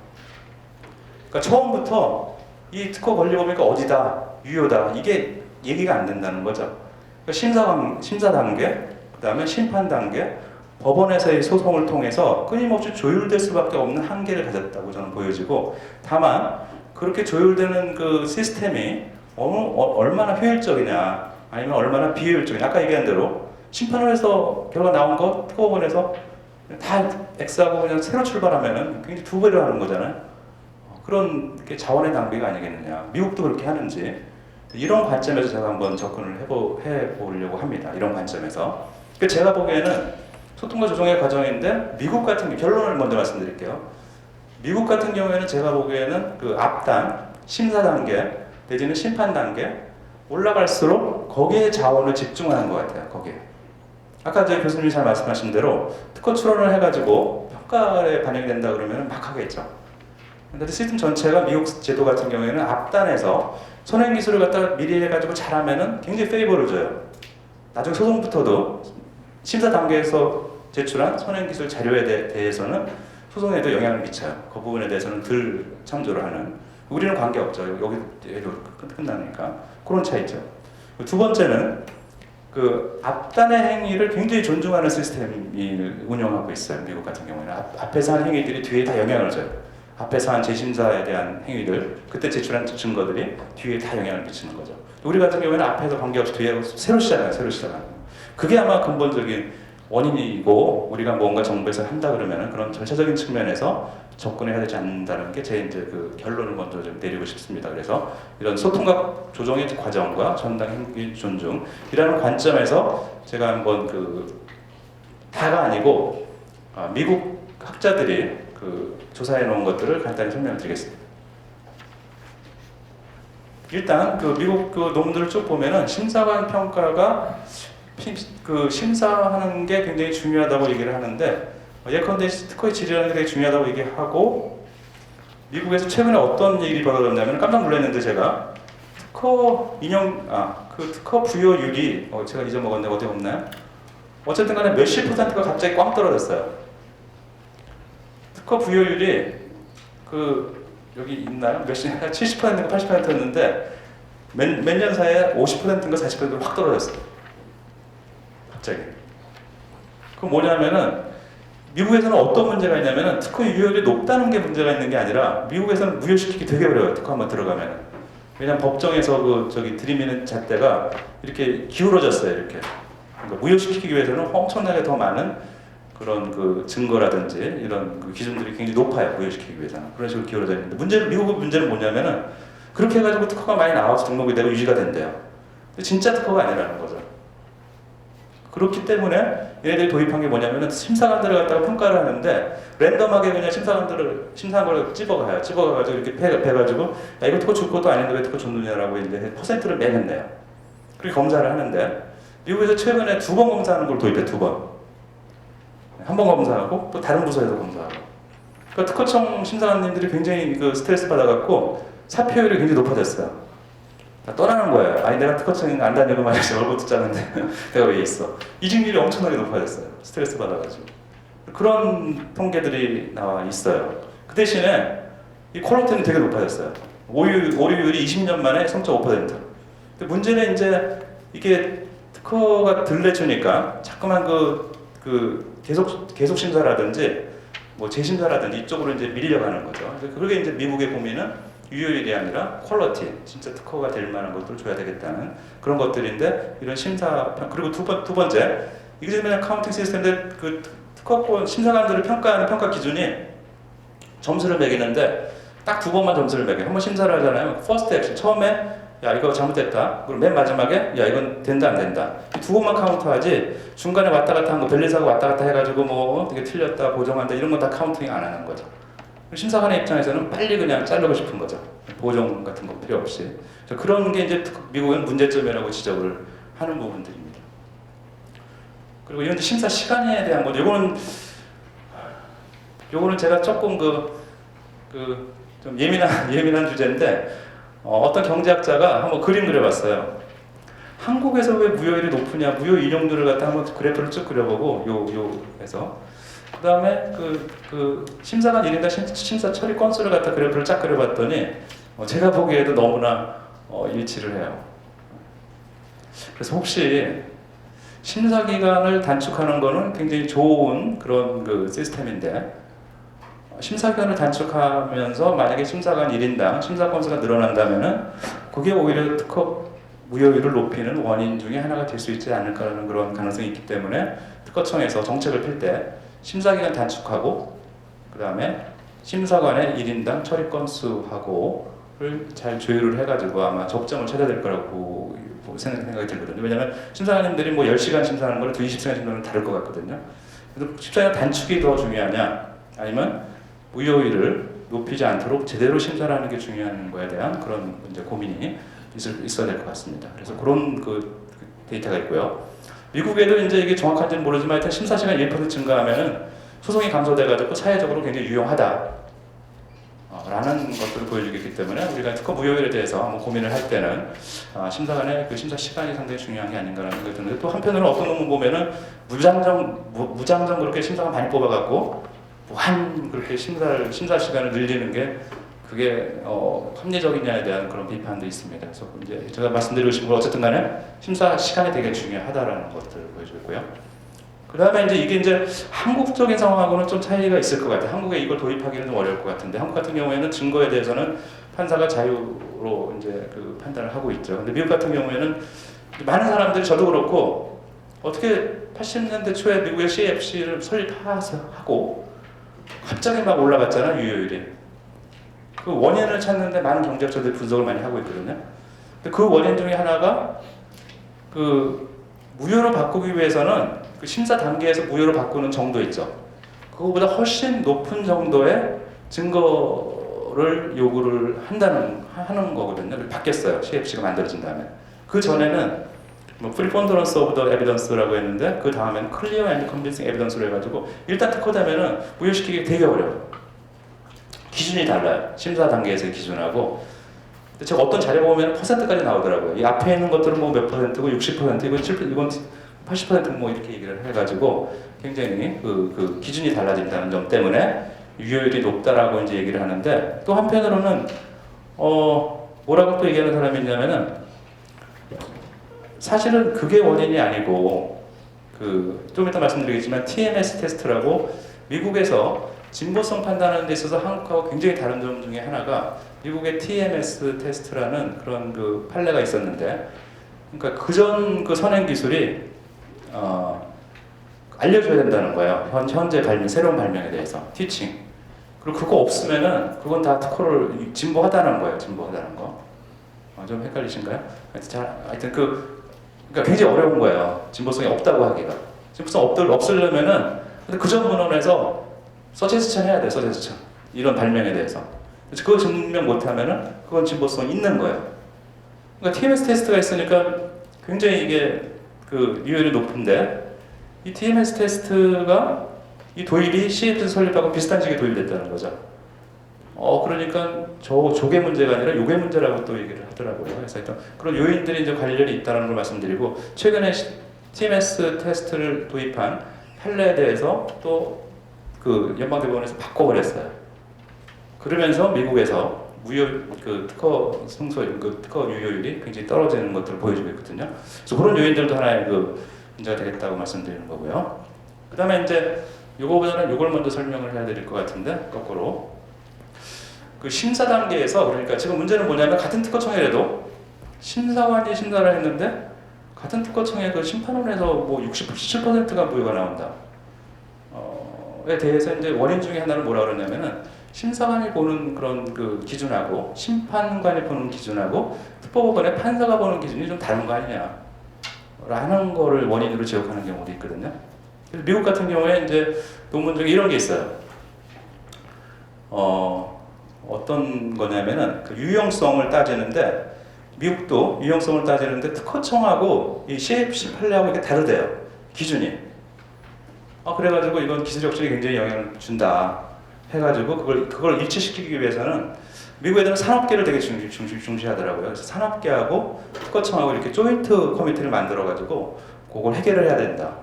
S1: 그러니까 처음부터 이 특허 권리법이니까 어디다, 유효다, 이게 얘기가 안 된다는 거죠. 그러니까 심사 단계, 그 다음에 심판 단계, 법원에서의 소송을 통해서 끊임없이 조율될 수밖에 없는 한계를 가졌다고 저는 보여지고, 다만 그렇게 조율되는 그 시스템이 얼마나 효율적이냐, 아니면 얼마나 비효율적이냐, 아까 얘기한 대로 심판을 해서 결과 나온 거 특허법원에서 다 X하고 그냥 새로 출발하면은 굉장히 두 배로 하는 거잖아요. 그런 자원의 낭비가 아니겠느냐. 미국도 그렇게 하는지, 이런 관점에서 제가 한번 접근을 해보려고 합니다. 이런 관점에서. 제가 보기에는 소통과 조정의 과정인데, 미국 같은 결론을 먼저 말씀드릴게요. 미국 같은 경우에는 제가 보기에는 그 앞단, 심사 단계 내지는 심판 단계 올라갈수록 거기에 자원을 집중하는 것 같아요. 거기에. 아까 저희 교수님이 잘 말씀하신 대로 특허 출원을 해가지고 평가에 반영이 된다 그러면 막 하겠죠. 근데 시스템 전체가 미국 제도 같은 경우에는 앞단에서 선행 기술을 갖다가 미리 해가지고 잘하면은 굉장히 페이버를 줘요. 나중에 소송부터도 심사 단계에서 제출한 선행 기술 자료에 대해서는 소송에도 영향을 미쳐요. 그 부분에 대해서는 덜 참조를 하는. 우리는 관계 없죠. 여기도 끝나니까. 그런 차이죠. 두 번째는 그 앞단의 행위를 굉장히 존중하는 시스템을 운영하고 있어요. 미국 같은 경우에는 앞에서 한 행위들이 뒤에 다 영향을 줘요. 앞에서 한 재심사에 대한 행위들, 그때 제출한 증거들이 뒤에 다 영향을 미치는 거죠. 우리 같은 경우에는 앞에서 관계없이 뒤에 새로 시작하는. 그게 아마 근본적인 원인이고, 우리가 뭔가 정부에서 한다 그러면은 그런 절차적인 측면에서 접근해야 되지 않는다는 게 제 이제 그 결론을 먼저 좀 내리고 싶습니다. 그래서 이런 소통과 조정의 과정과 전당 행위 존중이라는 관점에서 제가 한번 다가 아니고 미국 학자들이 조사해 놓은 것들을 간단히 설명드리겠습니다. 일단 미국 논문들을 쭉 보면은 심사관 평가가 심사하는 게 굉장히 중요하다고 얘기를 하는데, 예컨대 특허의 질이라는 게 되게 중요하다고 얘기하고, 미국에서 최근에 어떤 일이 벌어졌냐면 깜짝 놀랐는데, 제가 특허 부여율이 제가 잊어먹었는데 어디 없나요? 어쨌든 간에 몇십 %가 갑자기 꽝 떨어졌어요. 특허 부여율이 여기 있나요? 70%인가 80%였는데 몇 년 사이에 50%인가 40%로 확 떨어졌어요. 갑자기. 그럼 뭐냐면은 미국에서는 어떤 문제가 있냐면은 특허 유효율이 높다는 게 문제가 있는 게 아니라, 미국에서는 무효시키기 되게 어려워요. 특허 한번 들어가면은. 왜냐면 법정에서 들이미는 잣대가 이렇게 기울어졌어요. 이렇게. 그러니까 무효시키기 위해서는 엄청나게 더 많은 그런 증거라든지 이런 기준들이 굉장히 높아요. 무효시키기 위해서는. 그런 식으로 기울어져 있는데, 미국의 문제는 뭐냐면은 그렇게 해가지고 특허가 많이 나와서 등록이 되고 유지가 된대요. 근데 진짜 특허가 아니라는 거죠. 그렇기 때문에 얘네들이 도입한 게 뭐냐면은 심사관들을 갖다가 평가를 하는데, 랜덤하게 그냥 심사한 걸 집어가가지고 이렇게 패가지고, 야, 이거 특허 줄 것도 아닌데 왜 특허 줬느냐라고 이제 퍼센트를 매겼네요. 그렇게 검사를 하는데, 미국에서 최근에 2번 검사하는 걸 도입해. 2번. 한 번 검사하고 또 다른 부서에서 검사하고. 그러니까 특허청 심사관님들이 굉장히 스트레스 받아갖고 사표율이 굉장히 높아졌어요. 떠나는 거예요. 아니, 내가 특허청 안 다니고 말이지, 월급 듣자는데 내가 왜 있어? 이직률이 엄청나게 높아졌어요. 스트레스 받아가지고. 그런 통계들이 나와 있어요. 그 대신에 이 퀄러티는 되게 높아졌어요. 오류율이 20년 만에 3.5%. 근데 문제는 이제 이게 특허가 들려주니까 자꾸만 계속 심사라든지 뭐 재심사라든지 이쪽으로 이제 밀려가는 거죠. 그게 이제 미국의 고민은 유효율이 아니라 퀄러티, 진짜 특허가 될 만한 것들을 줘야 되겠다는 그런 것들인데, 이런 심사, 그리고 두 번째, 이게 지금 그냥 카운팅 시스템인데 그 특허권 심사관들을 평가하는 평가 기준이 점수를 매기는데 딱 두 번만 점수를 매겨요. 한 번 심사를 하잖아요. 퍼스트 액션, 처음에 야 이거 잘못됐다. 그리고 맨 마지막에 야 이건 된다 안 된다. 두 번만 카운트하지 중간에 왔다 갔다 한 거, 벨리사고 왔다 갔다 해가지고 뭐 되게 틀렸다 보정한다 이런 건 다 카운팅 안 하는 거죠. 심사관의 입장에서는 빨리 그냥 자르고 싶은 거죠. 보정 같은 거 필요 없이. 그런 게 이제 미국은 문제점이라고 지적을 하는 부분들입니다. 그리고 이런 심사 시간에 대한 거, 요거는 제가 조금 좀 예민한 주제인데, 어떤 경제학자가 한번 그림 그려봤어요. 한국에서 왜 무효율이 높으냐, 무효 인용률을 갖다 한번 그래프를 쭉 그려보고, 요에서. 그 다음에 심사관 1인당 심사 처리 건수를 갖다 그래프를 쫙 그려봤더니, 제가 보기에도 너무나 일치를 해요. 그래서 혹시 심사 기간을 단축하는 거는 굉장히 좋은 그런 시스템인데, 심사 기간을 단축하면서 만약에 심사관 1인당 심사 건수가 늘어난다면은 그게 오히려 특허 무효율을 높이는 원인 중에 하나가 될 수 있지 않을까라는 그런 가능성이 있기 때문에 특허청에서 정책을 필 때 심사 기간 단축하고 그 다음에 심사관의 1인당 처리 건수하고를 잘 조율을 해가지고 아마 적점을 찾아야 될 거라고 생각이 들거든요. 왜냐하면 심사관님들이 뭐 10시간 심사하는 거랑 20시간 심사는 다를 것 같거든요. 그래서 심사기간 단축이 더 중요하냐, 아니면 무효율을 높이지 않도록 제대로 심사를 하는 게 중요한 거에 대한 그런 이제 고민이 있어야 될 것 같습니다. 그래서 그런 데이터가 있고요. 미국에도 이제 이게 정확한지는 모르지만 일단 심사 시간 1% 증가하면은 소송이 감소돼가지고 사회적으로 굉장히 유용하다. 라는 것들을 보여주기 때문에 우리가 특허 무효율에 대해서 한번 고민을 할 때는 심사관의 심사 시간이 상당히 중요한 게 아닌가라는 생각이 드는데, 또 한편으로는 어떤 논문 보면은 무장정 그렇게 심사관 많이 뽑아갖고 무한 그렇게 심사 시간을 늘리는 게 그게 합리적이냐에 대한 그런 비판도 있습니다. 그래서 이제 제가 말씀드리고 싶은 건 어쨌든 간에 심사 시간이 되게 중요하다라는 것들을 보여주고요. 그 다음에 이제 이게 한국적인 상황하고는 좀 차이가 있을 것 같아요. 한국에 이걸 도입하기는 좀 어려울 것 같은데, 한국 같은 경우에는 증거에 대해서는 판사가 자유로 이제 판단을 하고 있죠. 근데 미국 같은 경우에는 많은 사람들이, 저도 그렇고, 어떻게 80년대 초에 미국의 CFC를 설립하고 갑자기 막 올라갔잖아, 유효율이. 그 원인을 찾는데 많은 경제학자들이 분석을 많이 하고 있거든요. 근데 그 원인 중에 하나가 무효로 바꾸기 위해서는 심사 단계에서 무효로 바꾸는 정도 있죠. 그거보다 훨씬 높은 정도의 증거를 요구를 하는 거거든요. 바뀌었어요. CFC가 만들어진 다음에. 그 전에는 preponderance of the evidence라고 했는데, 그 다음에는 clear and convincing evidence로 해가지고 일단 특허되면은 무효시키기 되게 어려워요. 기준이 달라요. 심사 단계에서의 기준하고. 제가 어떤 자료 보면 퍼센트까지 나오더라고요. 이 앞에 있는 것들은 뭐 몇 퍼센트고 60%, 이건 80% 뭐 이렇게 얘기를 해가지고 굉장히 기준이 달라진다는 점 때문에 유효율이 높다라고 이제 얘기를 하는데, 또 한편으로는 뭐라고 또 얘기하는 사람이 있냐면은, 사실은 그게 원인이 아니고 좀 이따 말씀드리겠지만 TMS 테스트라고 미국에서 진보성 판단하는 데 있어서 한국하고 굉장히 다른 점 중에 하나가, 미국의 TMS 테스트라는 그런 판례가 있었는데, 그러니까 그전 선행 기술이 알려줘야 된다는 거예요. 현재 새로운 발명에 대해서 티칭. 그리고 그거 없으면은 그건 다 특허를 진보하다는 거예요. 진보하다는 거. 좀 헷갈리신가요? 하여튼 그러니까 굉장히 어려운 거예요. 진보성이 없다고 하기가. 진보성 없으려면은 근데 그전 문헌에서 서제스천 해야 돼. 서제스천. 이런 발명에 대해서. 그거 증명 못하면은 그건 진보성이 있는 거예요. 그러니까 TMS 테스트가 있으니까 굉장히 이게 유효율이 높은데, 이 TMS 테스트가 이 도입이 CFC 설립하고 비슷한 시기에 도입됐다는 거죠. 그러니까 저게 문제가 아니라 요게 문제라고 또 얘기를 하더라고요. 그래서 그런 요인들이 이제 관련이 있다는 걸 말씀드리고, 최근에 TMS 테스트를 도입한 판례에 대해서 또 그 연방대법원에서 바꿔버렸어요. 그러면서 미국에서 무효 그 특허 승소율, 그 특허 유효율이 굉장히 떨어지는 것들을 보여주고 있거든요. 그래서 그런 요인들도 하나의 그 문제가 되겠다고 말씀드리는 거고요. 그다음에 이제 요거보다는 요걸 먼저 설명을 해야 될 것 같은데 거꾸로 그 심사 단계에서 그러니까 지금 문제는 뭐냐면 같은 특허청이라도 심사관이 심사를 했는데 같은 특허청의 그 심판원에서 뭐 67%가 무효가 나온다. 에 대해서 이제 원인 중에 하나는 뭐라 그러냐면은 심사관이 보는 그런 그 기준하고 심판관이 보는 기준하고 특법원의 판사가 보는 기준이 좀 다른 거 아니냐 라는 거를 원인으로 지적하는 경우도 있거든요. 그래서 미국 같은 경우에 이제 논문 중에 이런 게 있어요. 어떤 거냐면은 그 유용성을 따지는데 미국도 유용성을 따지는데 특허청하고 이 CFC 판례하고 이게 다르대요. 기준이. 그래가지고 이건 기술적 적에 굉장히 영향을 준다 해가지고 그걸 일치시키기 위해서는 미국 애들은 산업계를 되게 중시하더라고요. 그래서 산업계하고 특허청하고 이렇게 조인트 커미티를 만들어가지고 그걸 해결을 해야 된다.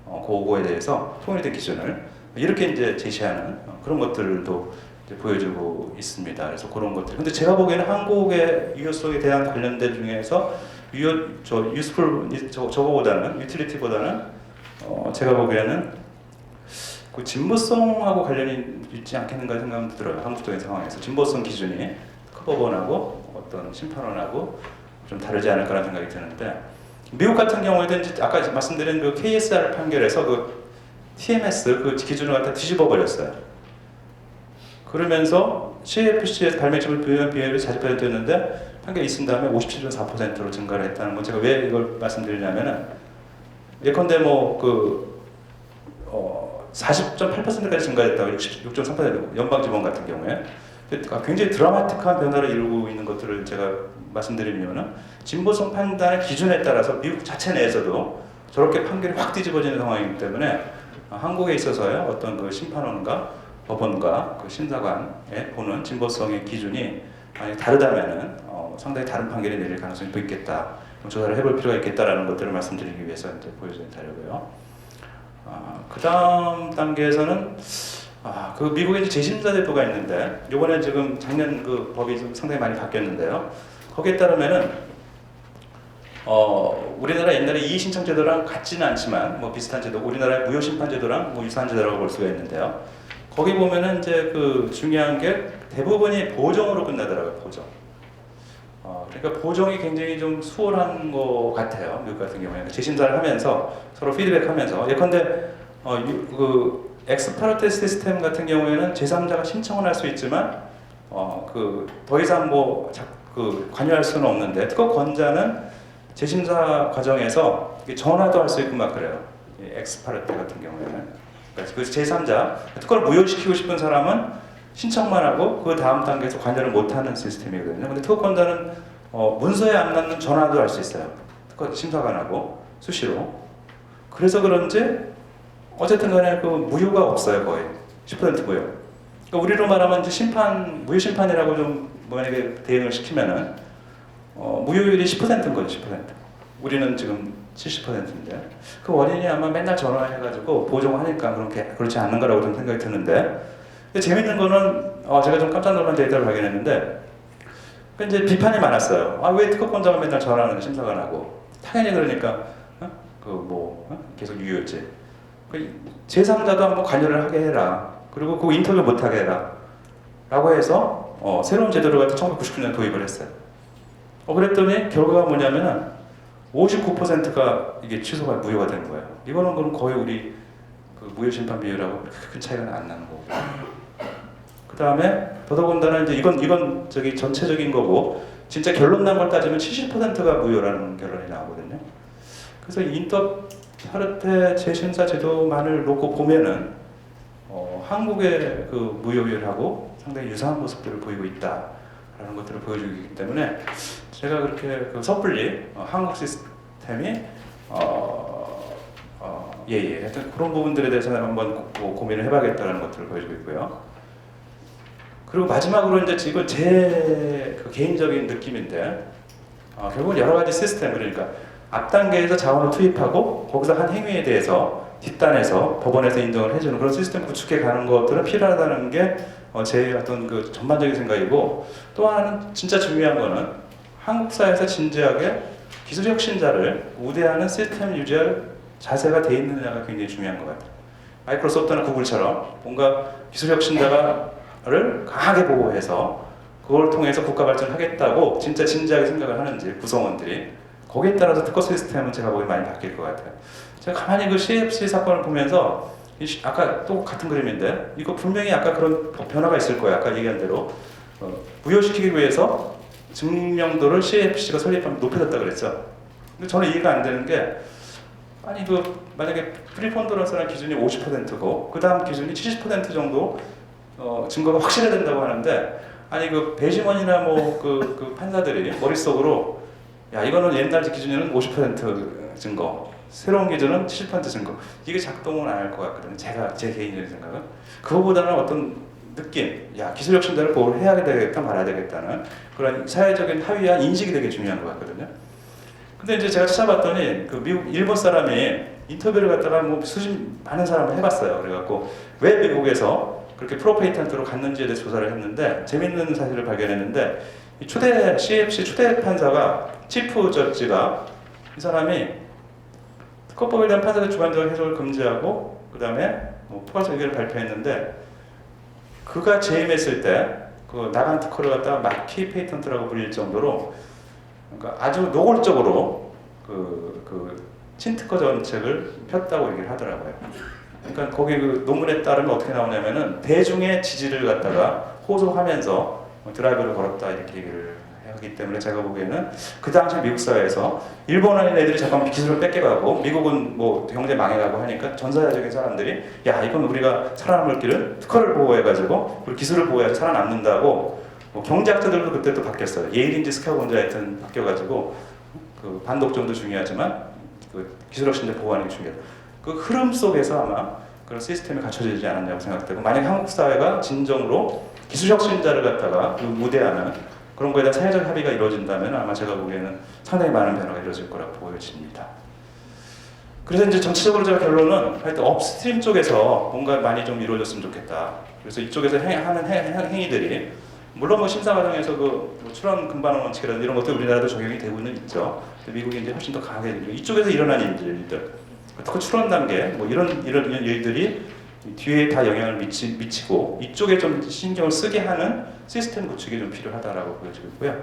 S1: 그거에 대해서 통일된 기준을 이렇게 이제 제시하는 그런 것들도 이제 보여주고 있습니다. 그래서 그런 것들. 근데 제가 보기에는 한국의 유효성에 대한 관련된 중에서 유스풀 저거보다는 유틸리티보다는 제가 보기에는 그 진보성하고 관련이 있지 않겠는가 생각은 들어요. 한국적인 상황에서 진보성 기준이 특허법원하고 어떤 심판원하고 좀 다르지 않을까라는 생각이 드는데 미국 같은 경우에도 이제 아까 말씀드린 그 KSR 판결에서 그 TMS 그 기준을 갖다 뒤집어 버렸어요. 그러면서 CFC에서 발명점을 비율이 40%였는데 판결이 있은 다음에 57.4%로 증가를 했다는 건 제가 왜 이걸 말씀드리냐면은 예컨대 뭐 그 40.8%까지 증가했다고 66.3% 연방지법 같은 경우에 굉장히 드라마틱한 변화를 이루고 있는 것들을 제가 말씀드리면은 진보성 판단의 기준에 따라서 미국 자체 내에서도 저렇게 판결이 확 뒤집어지는 상황이기 때문에 한국에 있어서의 어떤 그 심판원과 법원과 그 심사관의 보는 진보성의 기준이 만약 다르다면은 상당히 다른 판결이 내릴 가능성이 또 있겠다. 조사를 해볼 필요가 있겠다라는 것들을 말씀드리기 위해서 이제 보여드린 자료고요. 그 다음 단계에서는 그 미국에 이제 재심사 제도가 있는데 이번에 지금 작년 그 법이 좀 상당히 많이 바뀌었는데요. 거기에 따르면은 우리나라 옛날에 이의신청 제도랑 같지는 않지만 뭐 비슷한 제도, 우리나라의 무효심판 제도랑 뭐 유사한 제도라고 볼 수가 있는데요. 거기 보면은 이제 그 중요한 게 대부분이 보정으로 끝나더라고요. 보정. 그러니까 보정이 굉장히 좀 수월한 것 같아요. 미국 같은 경우에는 재심사를 하면서 서로 피드백하면서 예컨대 그 엑스파르테 시스템 같은 경우에는 제3자가 신청을 할 수 있지만 그 더 이상 뭐 그 관여할 수는 없는데 특허권자는 재심사 과정에서 전화도 할 수 있고 막 그래요. 엑스파르테 같은 경우에는 그러니까 그 제3자 특허를 무효시키고 싶은 사람은 신청만 하고 그 다음 단계에서 관여를 못하는 시스템이거든요. 근데 특허권자는 문서에 안 넣는 전화도 할 수 있어요. 특허 심사관하고 수시로. 그래서 그런지 어쨌든 간에 그 무효가 없어요. 거의 10% 무효. 그러니까 우리로 말하면 이제 무효 심판이라고 좀 만약에 대응을 시키면은 무효율이 10%인 거죠. 10%. 우리는 지금 70%인데 그 원인이 아마 맨날 전화해가지고 보정하니까 그렇지 않는 거라고 좀 생각이 드는데. 근데 재밌는 거는 제가 좀 깜짝 놀란 데이터를 발견했는데 이제 비판이 많았어요. 왜 특허권자가 맨날 전화하는 심사관하고 당연히 그러니까 계속 유효지. 제3자도 한번 관여를 하게 해라. 그리고 그 인터뷰 못하게 해라. 라고 해서 새로운 제도를 갖다 1999년 도입을 했어요. 그랬더니 결과가 뭐냐면은 59%가 이게 취소가 무효가 되는 거예요. 이거는 그럼 거의 우리 그 무효 심판 비율하고 큰 차이가 안 나는 거고. 그 다음에 더더군다나 이제 이건 저기 전체적인 거고 진짜 결론 난 걸 따지면 70%가 무효라는 결론이 나오거든요. 그래서 인터파르테 재심사 제도만을 놓고 보면은 한국의 그 무효율하고 상당히 유사한 모습들을 보이고 있다라는 것들을 보여주기 때문에 제가 그렇게 그 섣불리 한국 시스템이 하여튼 그런 부분들에 대해서는 한번 고민을 해봐야겠다는 것들을 보여주고 있고요. 그리고 마지막으로 이제 이건 제 그 개인적인 느낌인데 결국은 여러 가지 시스템 그러니까 앞 단계에서 자원을 투입하고 거기서 한 행위에 대해서 뒷단에서 법원에서 인정을 해주는 그런 시스템 구축해 가는 것들은 필요하다는 게 제 어떤 그 전반적인 생각이고, 또 하나는 진짜 중요한 거는 한국 사회에서 진지하게 기술 혁신자를 우대하는 시스템 유지할 자세가 돼 있느냐가 굉장히 중요한 것 같아요. 마이크로소프트나 구글처럼 뭔가 기술 혁신자를 강하게 보호해서 그걸 통해서 국가 발전을 하겠다고 진짜 진지하게 생각을 하는지 구성원들이, 거기에 따라서 특허 시스템은 제가 보기엔 많이 바뀔 것 같아요. 제가 가만히 그 CFC 사건을 보면서 아까 또 같은 그림인데 이거 분명히 아까 그런 변화가 있을 거예요. 아까 얘기한 대로 부여시키기 위해서 증명도를 CFC가 설립하면 높여졌다 그랬죠. 근데 저는 이해가 안 되는 게, 아니 만약에 프리폰더런스라는 기준이 50%고 그 다음 기준이 70% 정도 증거가 확실해야 된다고 하는데, 아니 그 배심원이나 뭐 그 판사들이 머릿속으로 야 이거는 옛날 기준에는 50% 증거, 새로운 기준은 70% 증거, 이게 작동은 안 할 것 같거든요. 제 개인적인 생각은 그거보다는 어떤 느낌, 야 기술 혁신자를 보호를 해야 되겠다 말아야 되겠다는 그런 사회적인 합의와 인식이 되게 중요한 것 같거든요. 근데 이제 제가 찾아봤더니 그 미국 일본 사람이 인터뷰를 갖다가 뭐 많은 사람을 해봤어요. 그래갖고 왜 미국에서 그렇게 프로페이턴트로 갔는지에 대해 조사를 했는데 재밌는 사실을 발견했는데, 이 CFC 초대 판사가 치프 저지가, 이 사람이 특허법에 대한 판사의 주관적 해석을 금지하고 그 다음에 뭐 포괄적 의견을 발표했는데, 그가 재임했을 때 그 나간 특허를 갖다가 마키 페이턴트라고 불릴 정도로, 그러니까 아주 노골적으로 그 친특허 정책을 폈다고 얘기를 하더라고요. 그러니까 거기 그 논문에 따르면 어떻게 나오냐면은 대중의 지지를 갖다가 호소하면서 드라이브를 걸었다 이렇게 얘기를 하기 때문에, 제가 보기에는 그 당시 미국 사회에서 일본인 애들이 잠깐 기술을 뺏겨가고 미국은 뭐 경제 망해가고 하니까 전 사회적인 사람들이 야 이건 우리가 살아남을 길은 특허를 보호해가지고 우리 기술을 보호해서 살아남는다고, 뭐 경제학자들도 그때 또 바뀌었어요. 예일인지 스카고인지 하여튼 바뀌어가지고 그 반독점도 중요하지만 그 기술 혁신자 보호하는 게 중요하다. 그 흐름 속에서 아마 그런 시스템이 갖춰지지 않았냐고 생각되고, 만약 한국 사회가 진정으로 기술 혁신자를 갖다가 우대하는 그런 거에 대한 사회적 합의가 이루어진다면 아마 제가 보기에는 상당히 많은 변화가 이루어질 거라고 보여집니다. 그래서 이제 전체적으로 제가 결론은 하여튼 업스트림 쪽에서 뭔가 많이 좀 이루어졌으면 좋겠다. 그래서 이쪽에서 하는 행위들이 물론 뭐 심사 과정에서 뭐 출원 금반원 원칙이라든지 이런 것도 우리나라도 적용이 되고는 있죠. 미국이 이제 훨씬 더 강하게 이쪽에서 일어난 일들, 특히 출원 단계 뭐 이런 일들이 뒤에 다 영향을 미치고 이쪽에 좀 신경을 쓰게 하는 시스템 구축이 좀 필요하다라고 보여지고 있고요.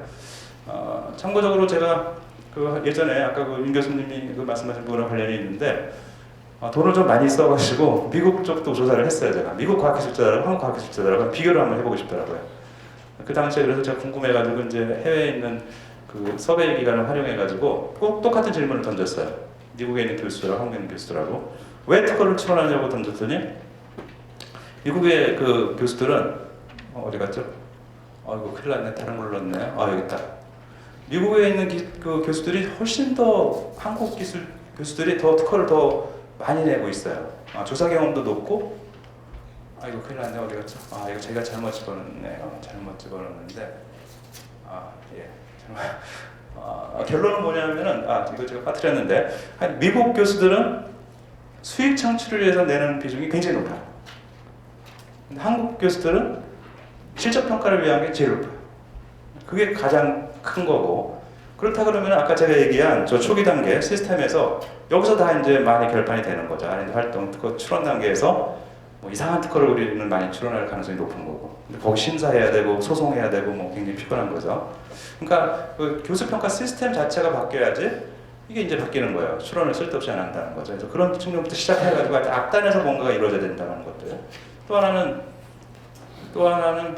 S1: 참고적으로 제가 그 예전에 아까 그 윤 교수님이 그 말씀하신 부분과 관련이 있는데, 돈을 좀 많이 써가지고 미국 쪽도 조사를 했어요. 제가 미국 과학기술자들하고 한국 과학기술자들하고 비교를 한번 해보고 싶더라고요. 그 당시에 그래서 제가 궁금해가지고 이제 해외에 있는 그 서베이 기관을 활용해가지고 꼭 똑같은 질문을 던졌어요. 미국에 있는 교수들하고 한국에 있는 교수들하고 왜 특허를 출원하냐고 던졌더니, 미국의 그 교수들은 어디 갔죠? 이거 큰일 났네. 다른 걸로 넣었네. 여기 있다. 미국에 있는 그 교수들이 훨씬 더 한국 기술 교수들이 더 특허를 더 많이 내고 있어요. 조사 경험도 높고. 이거 큰일 났네. 어디 갔죠? 이거 제가 잘못 집어넣었네요. 잘못 집어넣었는데. 예. 결론은 뭐냐면은 이거 제가 빠뜨렸는데, 미국 교수들은 수익 창출을 위해서 내는 비중이 굉장히 높아요. 근데 한국 교수들은 실적 평가를 위한 게 제일 높아요. 그게 가장 큰 거고, 그렇다 그러면 아까 제가 얘기한 저 초기 단계 시스템에서 여기서 다 이제 많이 결판이 되는 거죠. R&D 활동 특허 출원 단계에서 뭐 이상한 특허를 우리는 많이 출원할 가능성이 높은 거고, 근데 거기 심사해야 되고 소송해야 되고 뭐 굉장히 피곤한 거죠. 그러니까 그 교수 평가 시스템 자체가 바뀌어야지 이게 이제 바뀌는 거예요. 출원을 쓸데없이 안 한다는 거죠. 그래서 그런 측면부터 시작해가지고 앞단에서 뭔가가 이루어져야 된다는 것들. 또 하나는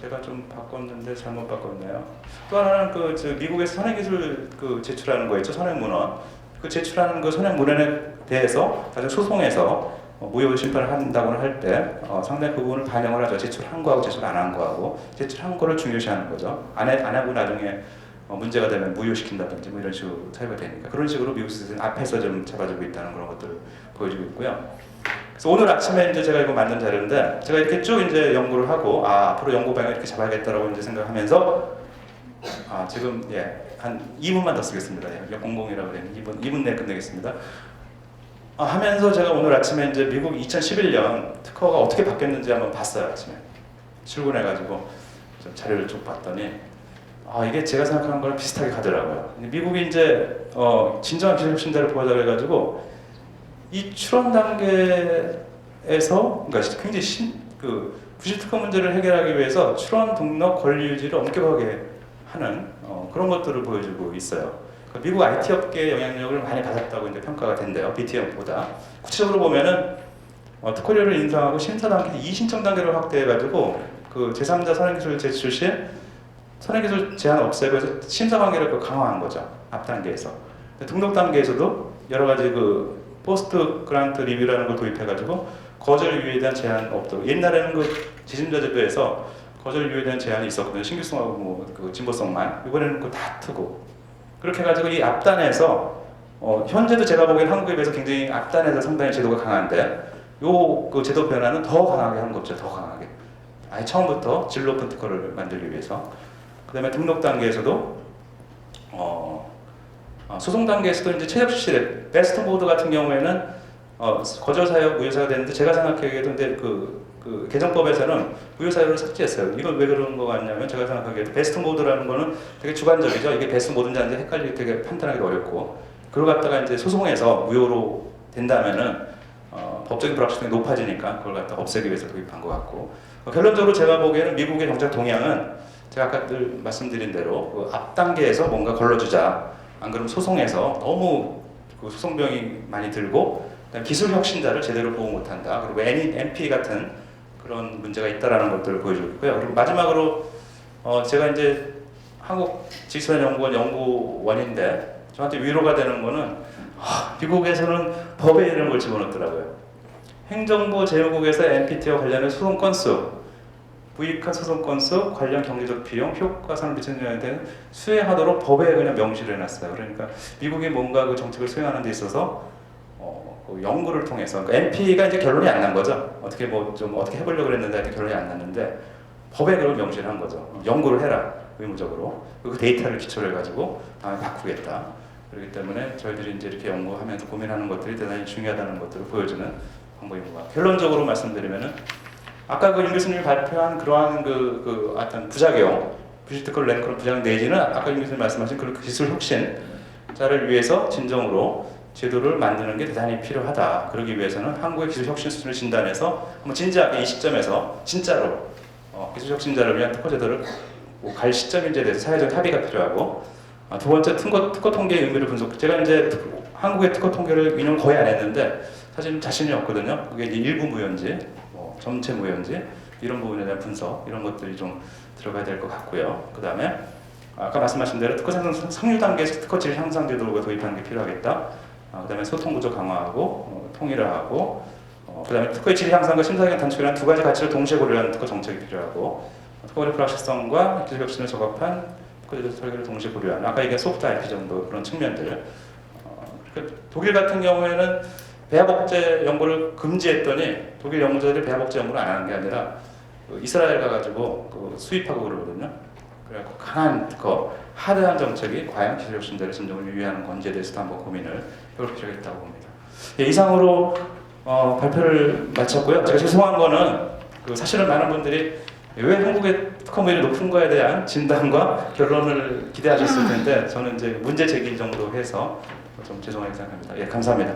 S1: 제가 좀 바꿨는데 잘못 바꿨네요. 또 하나는 그 미국에서 선행기술 그 제출하는 거 있죠. 선행문헌. 그 제출하는 그 선행문헌에 대해서 나중에 소송해서 무효 심판을 한다고는 할 때 상당히 그 부분을 반영을 하죠. 제출한 거하고 제출 안 한 거하고, 제출한 거를 중요시하는 거죠. 안 하고 나중에 문제가 되면 무효시킨다든지 뭐 이런 식으로 차이가 되니까, 그런 식으로 미국 시스템 앞에서 좀 잡아주고 있다는 그런 것들을 보여주고 있고요. 그래서 오늘 아침에 이제 제가 이거 만든 자료인데, 제가 이렇게 쭉 이제 연구를 하고 앞으로 연구 방향을 이렇게 잡아야겠다라고 이제 생각하면서 지금 한 2분만 더 쓰겠습니다. 공공이라고 그랬는데 2분 내에 끝내겠습니다. 하면서 제가 오늘 아침에 이제 미국 2011년 특허가 어떻게 바뀌었는지 한번 봤어요. 아침에 출근해가지고 좀 자료를 쭉 봤더니 이게 제가 생각하는 거랑 비슷하게 가더라고요. 미국이 이제 진정한 기술 혁신자를 보여달라 해가지고 이 출원 단계에서 그러니까 굉장히 부실 특허 문제를 해결하기 위해서 출원 등록 권리 유지를 엄격하게 하는 그런 것들을 보여주고 있어요. 미국 IT 업계의 영향력을 많이 받았다고 이제 평가가 된대요. BTM보다. 구체적으로 보면은 특허료를 인상하고 심사 단계 이신청 단계를 확대해가지고 그 제3자 선행기술 제출 시 선행기술 제한 없애고 해서 심사 관계를 강화한 거죠. 앞 단계에서. 등록 단계에서도 여러 가지 포스트 그란트 리뷰라는 걸 도입해가지고 거절 이유에 대한 제한 없도록. 옛날에는 지심자 제도에서 거절 이유에 대한 제한이 있었거든요. 신규성하고 진보성만. 이번에는 다 트고. 그렇게 해가지고 이 앞단에서 현재도 제가 보기엔 한국에 비해서 굉장히 앞단에서 상당히 제도가 강한데 그 제도 변화는 더 강하게 한 거죠. 더 강하게. 아예 처음부터 질 높은 특허를 만들기 위해서. 그 다음에 등록 단계에서도 소송 단계에서도 이제 최적 실시돼. 베스트 보드 같은 경우에는 거절 사유 무효사가 되는데 제가 생각하기에도 근데 그 개정법에서는 무효사유를 삭제했어요. 이건 왜 그런 거 같냐면 제가 생각하기에도 베스트 모드라는 거는 되게 주관적이죠. 이게 베스트 모드인지 아닌지 헷갈리게 되게 판단하기 어렵고 그걸 갖다가 이제 소송에서 무효로 된다면은 법적인 불확실성이 높아지니까 그걸 갖다 없애기 위해서 도입한 것 같고 결론적으로 제가 보기에는 미국의 정책 동향은 제가 아까 늘 말씀드린 대로 앞 단계에서 뭔가 걸러주자. 안 그러면 소송에서 너무 소송병이 많이 들고 기술 혁신자를 제대로 보호 못한다. 그리고 NP 같은 그런 문제가 있다라는 것들을 보여줬고요. 그리고 마지막으로 제가 이제 한국 지구연구원 연구원인데 저한테 위로가 되는 거는 미국에서는 법에 이런 걸 집어넣더라고요. 행정부 제휴국에서 NPT와 관련된 소송 건수, 부익한 소송 건수, 관련 경제적 비용, 효과성을 미치는 데에 대한 수행하도록 법에 그냥 명시를 해놨어요. 그러니까 미국이 뭔가 그 정책을 수행하는 데 있어서 연구를 통해서 그러니까 NP가 이제 결론이 안 난 거죠. 어떻게 어떻게 해보려고 그랬는데 결론이 안 났는데 법에 그걸 명시를 한 거죠. 연구를 해라 의무적으로. 그 데이터를 기초로 해가지고 다음에 바꾸겠다. 그렇기 때문에 저희들이 이제 이렇게 연구하면서 고민하는 것들이 대단히 중요하다는 것들을 보여주는 방법인 것 같아요. 결론적으로 말씀드리면은 아까 임 교수님이 발표한 그러한 어떤 부작용, 부실특허를 낸 그런 부작용 내지는 아까 임 교수님 말씀하신 그런 기술 혁신자를 위해서 진정으로 제도를 만드는 게 대단히 필요하다. 그러기 위해서는 한국의 기술 혁신 수준을 진단해서 한번 진지하게 이 시점에서 진짜로 기술 혁신자를 위한 특허 제도를 갈 시점인지에 대해서 사회적 합의가 필요하고 두 번째 특허 통계의 의미를 분석. 제가 이제 한국의 특허 통계를 인용 거의 안 했는데 사실 자신이 없거든요. 그게 일부 무효인지 전체 무효인지 이런 부분에 대한 분석 이런 것들이 좀 들어가야 될 것 같고요. 그 다음에 아까 말씀하신 대로 특허 상류 단계에서 특허 질 향상 제도가 도입하는 게 필요하겠다. 그 다음에 소통 구조 강화하고 통일을 하고 그 다음에 특허의 질 향상과 심사기간 단축이라는 두 가지 가치를 동시에 고려하는 특허 정책이 필요하고 특허의 불확실성과 기술 혁신을 적합한 특허 설계를 동시에 고려하는 아까 얘기한 소프트 IP 정도 그런 측면들. 독일 같은 경우에는 배합업체 연구를 금지했더니 독일 연구자들이 배합업체 연구를 안 하는 게 아니라 이스라엘 가가지고 수입하고 그러거든요. 그래갖고 강한 특허, 하드한 정책이 과연 기술 혁신자를 진정을 유의하는 건지에 대해서도 한번 고민을 해볼 필요가 있다고 봅니다. 이상으로 발표를 마쳤고요. 제가 죄송한 거는 사실은 많은 분들이 왜 한국의 특허물이 높은 거에 대한 진단과 결론을 기대하셨을 텐데 저는 이제 문제 제기 정도 해서 좀 죄송하게 생각합니다. 예, 감사합니다.